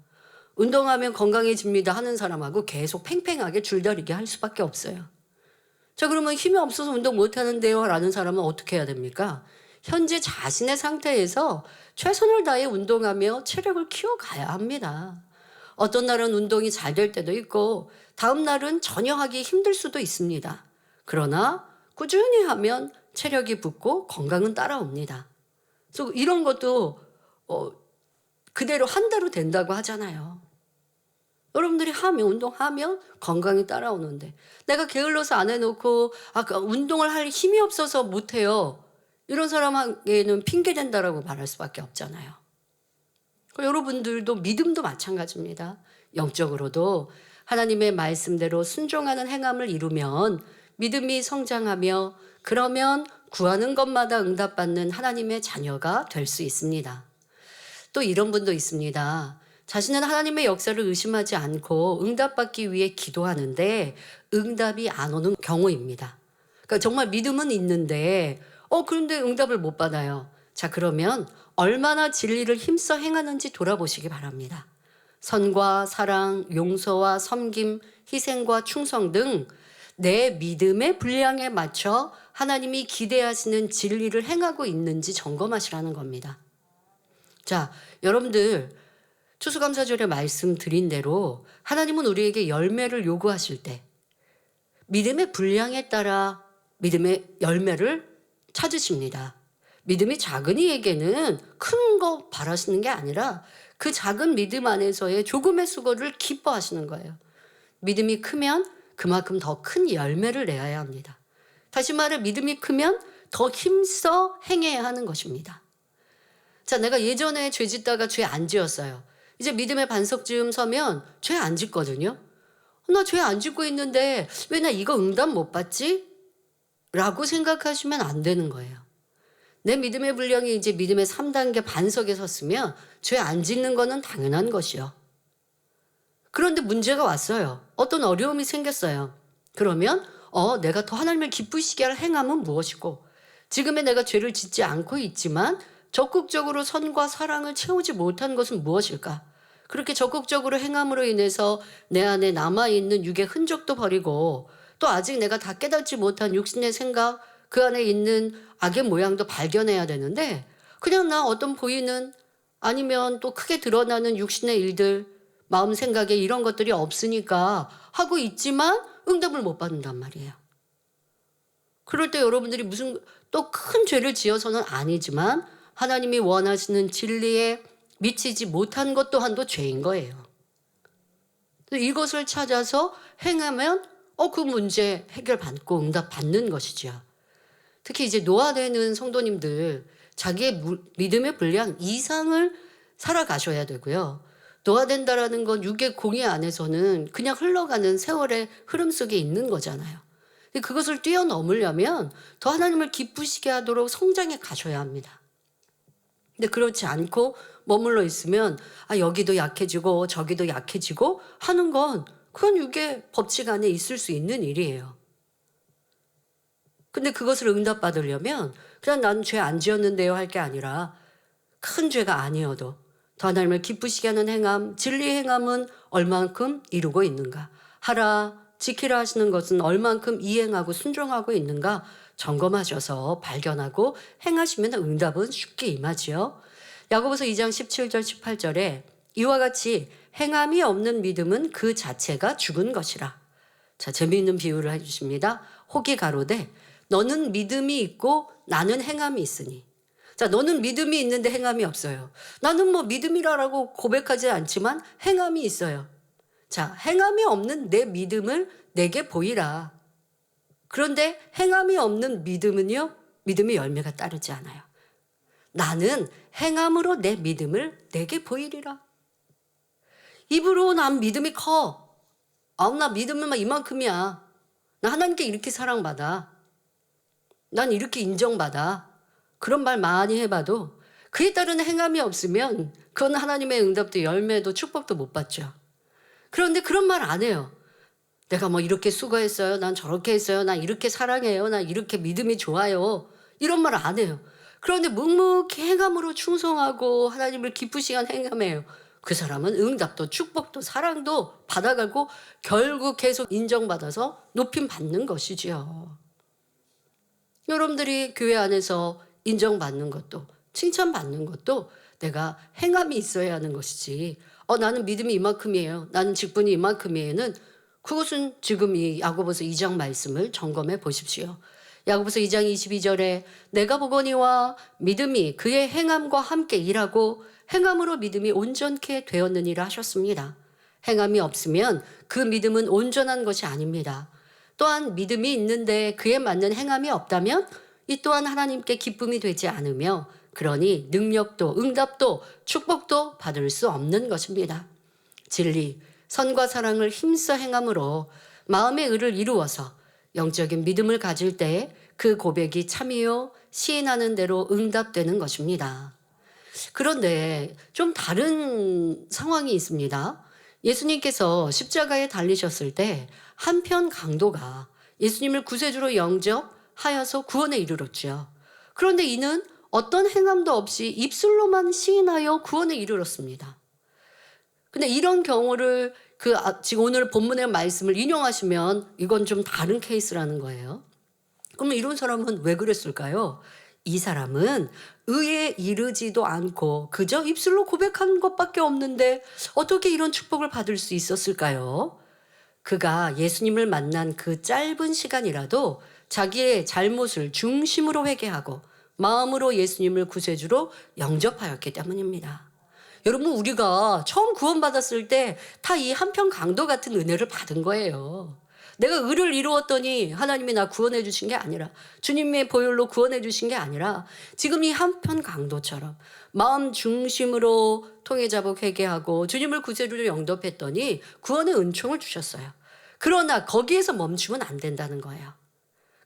운동하면 건강해집니다 하는 사람하고 계속 팽팽하게 줄다리기 할 수밖에 없어요. 자, 그러면 힘이 없어서 운동 못하는데요 라는 사람은 어떻게 해야 됩니까? 현재 자신의 상태에서 최선을 다해 운동하며 체력을 키워가야 합니다. 어떤 날은 운동이 잘 될 때도 있고 다음 날은 전혀 하기 힘들 수도 있습니다. 그러나 꾸준히 하면 체력이 붙고 건강은 따라옵니다. 그래서 이런 것도 그대로 한대로 된다고 하잖아요. 여러분들이 운동하면 건강이 따라오는데 내가 게을러서 안 해놓고 운동을 할 힘이 없어서 못해요. 이런 사람에게는 핑계된다라고 말할 수밖에 없잖아요. 여러분들도 믿음도 마찬가지입니다. 영적으로도 하나님의 말씀대로 순종하는 행함을 이루면 믿음이 성장하며 그러면 구하는 것마다 응답받는 하나님의 자녀가 될 수 있습니다. 또 이런 분도 있습니다. 자신은 하나님의 역사를 의심하지 않고 응답받기 위해 기도하는데 응답이 안 오는 경우입니다. 그러니까 정말 믿음은 있는데 그런데 응답을 못 받아요. 자, 그러면 얼마나 진리를 힘써 행하는지 돌아보시기 바랍니다. 선과 사랑, 용서와 섬김, 희생과 충성 등 내 믿음의 분량에 맞춰 하나님이 기대하시는 진리를 행하고 있는지 점검하시라는 겁니다. 자, 여러분들 추수감사절에 말씀드린 대로 하나님은 우리에게 열매를 요구하실 때 믿음의 분량에 따라 믿음의 열매를 찾으십니다. 믿음이 작은 이에게는 큰 거 바라시는 게 아니라 그 작은 믿음 안에서의 조금의 수고를 기뻐하시는 거예요. 믿음이 크면 그만큼 더 큰 열매를 내야 합니다. 다시 말해 믿음이 크면 더 힘써 행해야 하는 것입니다. 자, 내가 예전에 죄 짓다가 죄 안 지었어요. 이제 믿음의 반석쯤 서면 죄 안 짓거든요. 나 죄 안 짓고 있는데 왜 나 이거 응답 못 받지? 라고 생각하시면 안 되는 거예요. 내 믿음의 분량이 이제 믿음의 3단계 반석에 섰으면 죄 안 짓는 거는 당연한 것이요. 그런데 문제가 왔어요. 어떤 어려움이 생겼어요. 그러면 내가 더 하나님을 기쁘시게 할 행함은 무엇이고 지금의 내가 죄를 짓지 않고 있지만 적극적으로 선과 사랑을 채우지 못한 것은 무엇일까? 그렇게 적극적으로 행함으로 인해서 내 안에 남아있는 육의 흔적도 버리고 또 아직 내가 다 깨닫지 못한 육신의 생각, 그 안에 있는 악의 모양도 발견해야 되는데 그냥 나 어떤 보이는 아니면 또 크게 드러나는 육신의 일들, 마음 생각에 이런 것들이 없으니까 하고 있지만 응답을 못 받는단 말이에요. 그럴 때 여러분들이 무슨 또 큰 죄를 지어서는 아니지만 하나님이 원하시는 진리에 미치지 못한 것 또한도 죄인 거예요. 이것을 찾아서 행하면 그 문제 해결받고 응답받는 것이죠. 특히 이제 노화되는 성도님들 자기의 믿음의 분량 이상을 살아가셔야 되고요. 노화된다라는 건 육의 공의 안에서는 그냥 흘러가는 세월의 흐름 속에 있는 거잖아요. 근데 그것을 뛰어넘으려면 더 하나님을 기쁘시게 하도록 성장해 가셔야 합니다. 근데 그렇지 않고 머물러 있으면 여기도 약해지고 저기도 약해지고 하는 건 그건 육의 법칙 안에 있을 수 있는 일이에요. 근데 그것을 응답받으려면 그냥 나는 죄 안 지었는데요 할 게 아니라 큰 죄가 아니어도 더 하나님을 기쁘시게 하는 행함, 진리 행함은 얼만큼 이루고 있는가. 하라, 지키라 하시는 것은 얼만큼 이행하고 순종하고 있는가 점검하셔서 발견하고 행하시면 응답은 쉽게 임하지요. 야고보서 2장 17절 18절에 이와 같이 행함이 없는 믿음은 그 자체가 죽은 것이라. 자, 재미있는 비유를 해주십니다. 혹이 가로되 너는 믿음이 있고 나는 행함이 있으니. 자, 너는 믿음이 있는데 행함이 없어요. 나는 뭐 믿음이라고 고백하지 않지만 행함이 있어요. 자, 행함이 없는 내 믿음을 내게 보이라. 그런데 행함이 없는 믿음은요, 믿음의 열매가 따르지 않아요. 나는 행함으로 내 믿음을 내게 보이리라. 입으로 난 믿음이 커. 나 믿음은 이만큼이야. 나 하나님께 이렇게 사랑받아. 난 이렇게 인정받아. 그런 말 많이 해봐도 그에 따른 행함이 없으면 그건 하나님의 응답도 열매도 축복도 못 받죠. 그런데 그런 말 안 해요. 내가 뭐 이렇게 수고했어요. 난 저렇게 했어요. 난 이렇게 사랑해요. 난 이렇게 믿음이 좋아요. 이런 말 안 해요. 그런데 묵묵히 행함으로 충성하고 하나님을 기쁘시게 행함해요. 그 사람은 응답도 축복도 사랑도 받아가고 결국 계속 인정받아서 높임 받는 것이지요. 여러분들이 교회 안에서 인정받는 것도 칭찬받는 것도 내가 행함이 있어야 하는 것이지 나는 믿음이 이만큼이에요. 나는 직분이 이만큼이에요는 그것은 지금 이 야고보서 2장 말씀을 점검해 보십시오. 야고보서 2장 22절에 내가 보거니와 믿음이 그의 행함과 함께 일하고 행함으로 믿음이 온전케 되었느니라 하셨습니다. 행함이 없으면 그 믿음은 온전한 것이 아닙니다. 또한 믿음이 있는데 그에 맞는 행함이 없다면 이 또한 하나님께 기쁨이 되지 않으며 그러니 능력도 응답도 축복도 받을 수 없는 것입니다. 진리, 선과 사랑을 힘써 행함으로 마음의 의를 이루어서 영적인 믿음을 가질 때 그 고백이 참이요 시인하는 대로 응답되는 것입니다. 그런데 좀 다른 상황이 있습니다. 예수님께서 십자가에 달리셨을 때 한편 강도가 예수님을 구세주로 영접하여서 구원에 이르렀죠. 그런데 이는 어떤 행함도 없이 입술로만 시인하여 구원에 이르렀습니다. 근데 이런 경우를 지금 오늘 본문의 말씀을 인용하시면 이건 좀 다른 케이스라는 거예요. 그러면 이런 사람은 왜 그랬을까요? 이 사람은 의에 이르지도 않고 그저 입술로 고백한 것밖에 없는데 어떻게 이런 축복을 받을 수 있었을까요? 그가 예수님을 만난 그 짧은 시간이라도 자기의 잘못을 중심으로 회개하고 마음으로 예수님을 구세주로 영접하였기 때문입니다. 여러분, 우리가 처음 구원받았을 때 다 이 한편 강도 같은 은혜를 받은 거예요. 내가 의를 이루었더니 하나님이 나 구원해 주신 게 아니라 주님의 보혈로 구원해 주신 게 아니라 지금 이 한편 강도처럼 마음 중심으로 통회자복 회개하고 주님을 구세주로 영접했더니 구원의 은총을 주셨어요. 그러나 거기에서 멈추면 안 된다는 거예요.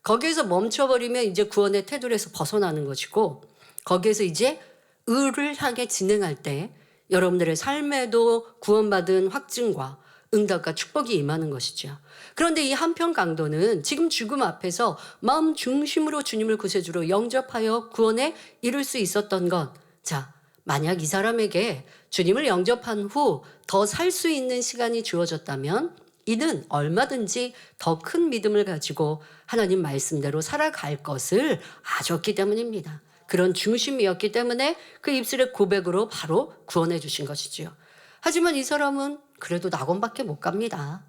거기에서 멈춰버리면 이제 구원의 테두리에서 벗어나는 것이고 거기에서 이제 의를 향해 진행할 때 여러분들의 삶에도 구원받은 확증과 응답과 축복이 임하는 것이죠. 그런데 이 한편 강도는 지금 죽음 앞에서 마음 중심으로 주님을 구세주로 영접하여 구원에 이룰 수 있었던 것. 자, 만약 이 사람에게 주님을 영접한 후 더 살 수 있는 시간이 주어졌다면 이는 얼마든지 더 큰 믿음을 가지고 하나님 말씀대로 살아갈 것을 아셨기 때문입니다. 그런 중심이었기 때문에 그 입술의 고백으로 바로 구원해 주신 것이지요. 하지만 이 사람은 그래도 낙원밖에 못 갑니다.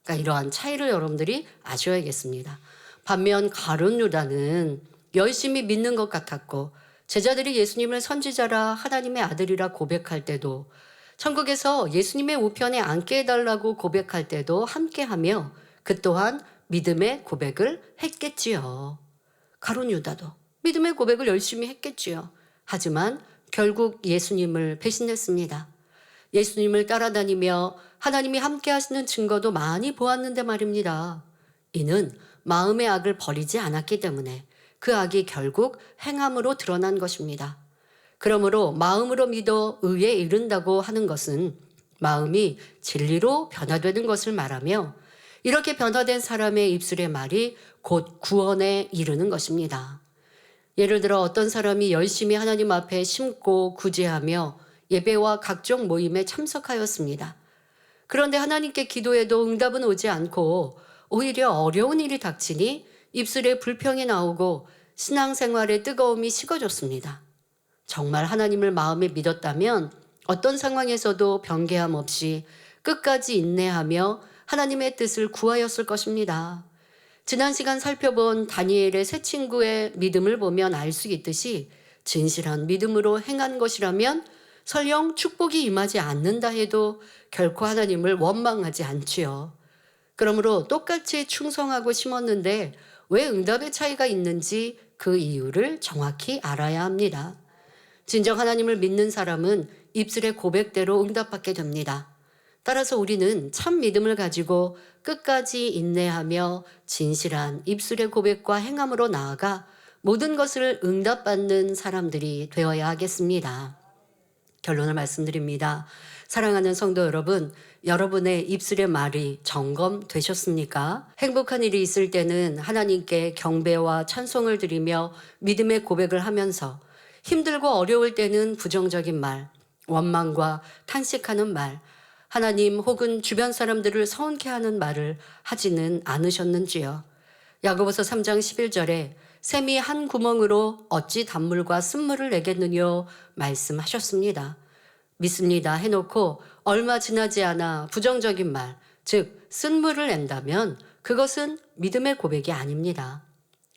그러니까 이러한 차이를 여러분들이 아셔야겠습니다. 반면 가룟 유다는 열심히 믿는 것 같았고 제자들이 예수님을 선지자라 하나님의 아들이라 고백할 때도 천국에서 예수님의 우편에 앉게 해달라고 고백할 때도 함께하며 그 또한 믿음의 고백을 했겠지요. 가룟 유다도 믿음의 고백을 열심히 했겠지요. 하지만 결국 예수님을 배신했습니다. 예수님을 따라다니며 하나님이 함께 하시는 증거도 많이 보았는데 말입니다. 이는 마음의 악을 버리지 않았기 때문에 그 악이 결국 행함으로 드러난 것입니다. 그러므로 마음으로 믿어 의에 이른다고 하는 것은 마음이 진리로 변화되는 것을 말하며 이렇게 변화된 사람의 입술의 말이 곧 구원에 이르는 것입니다. 예를 들어 어떤 사람이 열심히 하나님 앞에 심고 구제하며 예배와 각종 모임에 참석하였습니다. 그런데 하나님께 기도해도 응답은 오지 않고 오히려 어려운 일이 닥치니 입술에 불평이 나오고 신앙생활의 뜨거움이 식어졌습니다. 정말 하나님을 마음에 믿었다면 어떤 상황에서도 변개함 없이 끝까지 인내하며 하나님의 뜻을 구하였을 것입니다. 지난 시간 살펴본 다니엘의 세 친구의 믿음을 보면 알 수 있듯이 진실한 믿음으로 행한 것이라면 설령 축복이 임하지 않는다 해도 결코 하나님을 원망하지 않지요. 그러므로 똑같이 충성하고 심었는데 왜 응답의 차이가 있는지 그 이유를 정확히 알아야 합니다. 진정 하나님을 믿는 사람은 입술의 고백대로 응답받게 됩니다. 따라서 우리는 참 믿음을 가지고 끝까지 인내하며 진실한 입술의 고백과 행함으로 나아가 모든 것을 응답받는 사람들이 되어야 하겠습니다. 결론을 말씀드립니다. 사랑하는 성도 여러분, 여러분의 입술의 말이 점검되셨습니까? 행복한 일이 있을 때는 하나님께 경배와 찬송을 드리며 믿음의 고백을 하면서 힘들고 어려울 때는 부정적인 말, 원망과 탄식하는 말, 하나님 혹은 주변 사람들을 서운케 하는 말을 하지는 않으셨는지요? 야고보서 3장 11절에 샘이 한 구멍으로 어찌 단물과 쓴물을 내겠느뇨 말씀하셨습니다. 믿습니다 해놓고 얼마 지나지 않아 부정적인 말, 즉 쓴물을 낸다면 그것은 믿음의 고백이 아닙니다.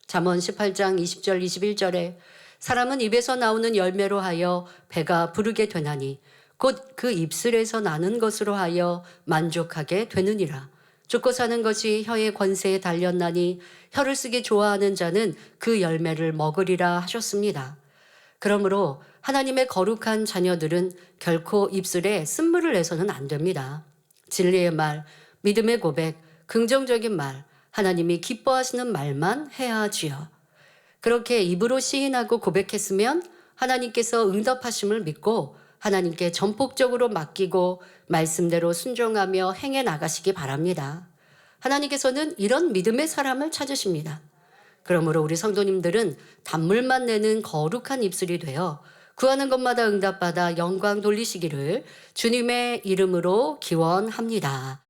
잠언 18장 20절 21절에 사람은 입에서 나오는 열매로 하여 배가 부르게 되나니 곧 그 입술에서 나는 것으로 하여 만족하게 되느니라. 죽고 사는 것이 혀의 권세에 달렸나니 혀를 쓰기 좋아하는 자는 그 열매를 먹으리라 하셨습니다. 그러므로 하나님의 거룩한 자녀들은 결코 입술에 쓴물을 내서는 안 됩니다. 진리의 말, 믿음의 고백, 긍정적인 말, 하나님이 기뻐하시는 말만 해야 하지요. 그렇게 입으로 시인하고 고백했으면 하나님께서 응답하심을 믿고 하나님께 전폭적으로 맡기고 말씀대로 순종하며 행해 나가시기 바랍니다. 하나님께서는 이런 믿음의 사람을 찾으십니다. 그러므로 우리 성도님들은 단물만 내는 거룩한 입술이 되어 구하는 것마다 응답받아 영광 돌리시기를 주님의 이름으로 기원합니다.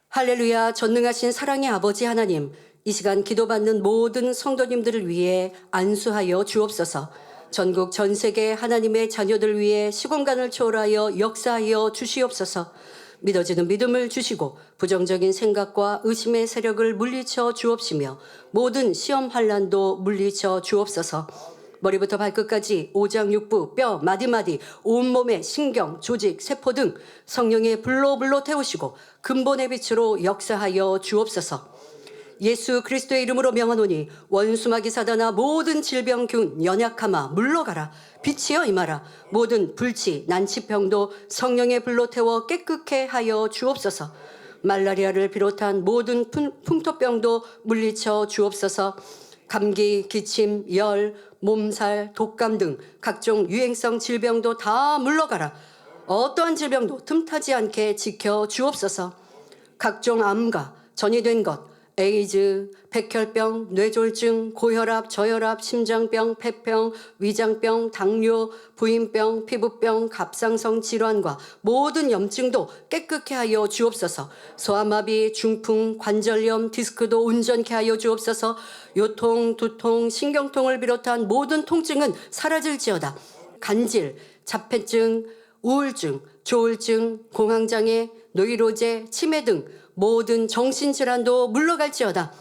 할렐루야. 전능하신 사랑의 아버지 하나님, 이 시간 기도받는 모든 성도님들을 위해 안수하여 주옵소서. 전국 전 세계 하나님의 자녀들 위해 시공간을 초월하여 역사하여 주시옵소서. 믿어지는 믿음을 주시고 부정적인 생각과 의심의 세력을 물리쳐 주옵시며 모든 시험 환난도 물리쳐 주옵소서. 머리부터 발끝까지 오장육부, 뼈, 마디마디, 온몸의 신경, 조직, 세포 등 성령의 불로 태우시고 근본의 빛으로 역사하여 주옵소서. 예수 그리스도의 이름으로 명하노니 원수마귀 사단아 모든 질병균 연약함아 물러가라. 빛이여 임하라. 모든 불치 난치병도 성령의 불로 태워 깨끗게 하여 주옵소서. 말라리아를 비롯한 모든 풍토병도 물리쳐 주옵소서. 감기, 기침, 열, 몸살, 독감 등 각종 유행성 질병도 다 물러가라. 어떠한 질병도 틈타지 않게 지켜 주옵소서. 각종 암과 전이된 것, 에이즈, 백혈병, 뇌졸중, 고혈압, 저혈압, 심장병, 폐병, 위장병, 당뇨, 부인병, 피부병, 갑상선 질환과 모든 염증도 깨끗게 하여 주옵소서. 소아마비, 중풍, 관절염, 디스크도 온전케 하여 주옵소서. 요통, 두통, 신경통을 비롯한 모든 통증은 사라질지어다. 간질, 자폐증, 우울증, 조울증, 공황장애, 노이로제, 치매 등 모든 정신질환도 물러갈지어다.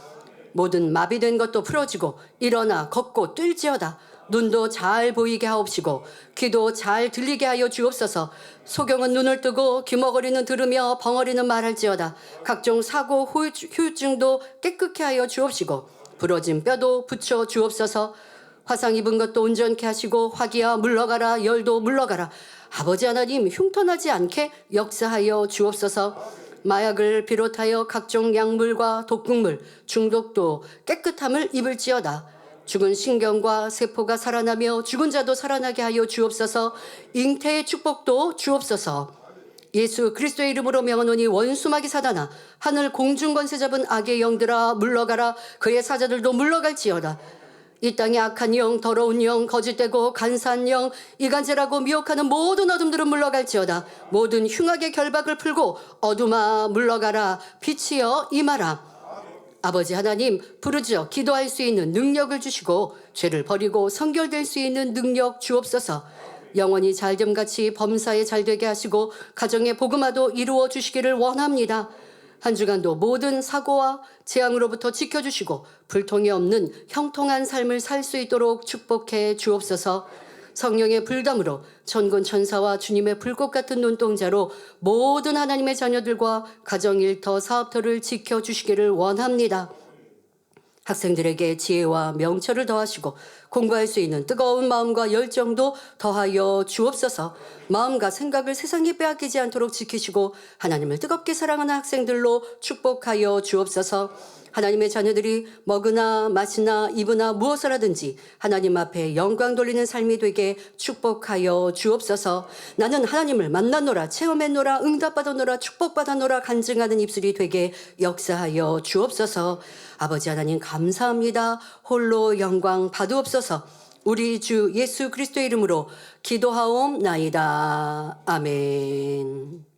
모든 마비된 것도 풀어지고 일어나 걷고 뛸지어다. 눈도 잘 보이게 하옵시고 귀도 잘 들리게 하여 주옵소서. 소경은 눈을 뜨고 귀머거리는 들으며 벙어리는 말할지어다. 각종 사고 후유증도 깨끗게 하여 주옵시고 부러진 뼈도 붙여 주옵소서. 화상 입은 것도 온전케 하시고 화기야 물러가라. 열도 물러가라. 아버지 하나님, 흉터나지 않게 역사하여 주옵소서. 마약을 비롯하여 각종 약물과 독극물, 중독도 깨끗함을 입을지어다. 죽은 신경과 세포가 살아나며 죽은 자도 살아나게 하여 주옵소서. 잉태의 축복도 주옵소서. 예수 그리스도의 이름으로 명하노니 원수마귀 사단아, 하늘 공중 권세 잡은 악의 영들아 물러가라. 그의 사자들도 물러갈지어다. 이 땅의 악한 영, 더러운 영, 거짓되고 간사한 영, 이간질하고 미혹하는 모든 어둠들은 물러갈지어다. 모든 흉악의 결박을 풀고 어둠아 물러가라. 빛이여 임하라. 아버지 하나님, 부르짖어 기도할 수 있는 능력을 주시고 죄를 버리고 성결될 수 있는 능력 주옵소서. 영원히 잘됨같이 범사에 잘되게 하시고 가정의 복음화도 이루어 주시기를 원합니다. 한 주간도 모든 사고와 재앙으로부터 지켜주시고 불통이 없는 형통한 삶을 살 수 있도록 축복해 주옵소서. 성령의 불담으로 천군 천사와 주님의 불꽃 같은 눈동자로 모든 하나님의 자녀들과 가정일터 사업터를 지켜주시기를 원합니다. 학생들에게 지혜와 명철을 더하시고 공부할 수 있는 뜨거운 마음과 열정도 더하여 주옵소서. 마음과 생각을 세상에 빼앗기지 않도록 지키시고 하나님을 뜨겁게 사랑하는 학생들로 축복하여 주옵소서. 하나님의 자녀들이 먹으나 마시나 입으나 무엇을 하든지 하나님 앞에 영광 돌리는 삶이 되게 축복하여 주옵소서. 나는 하나님을 만나노라, 체험했노라, 응답받아노라, 축복받아노라 간증하는 입술이 되게 역사하여 주옵소서. 아버지 하나님 감사합니다. 홀로 영광 받으옵소서. 우리 주 예수 그리스도의 이름으로 기도하옵나이다. 아멘.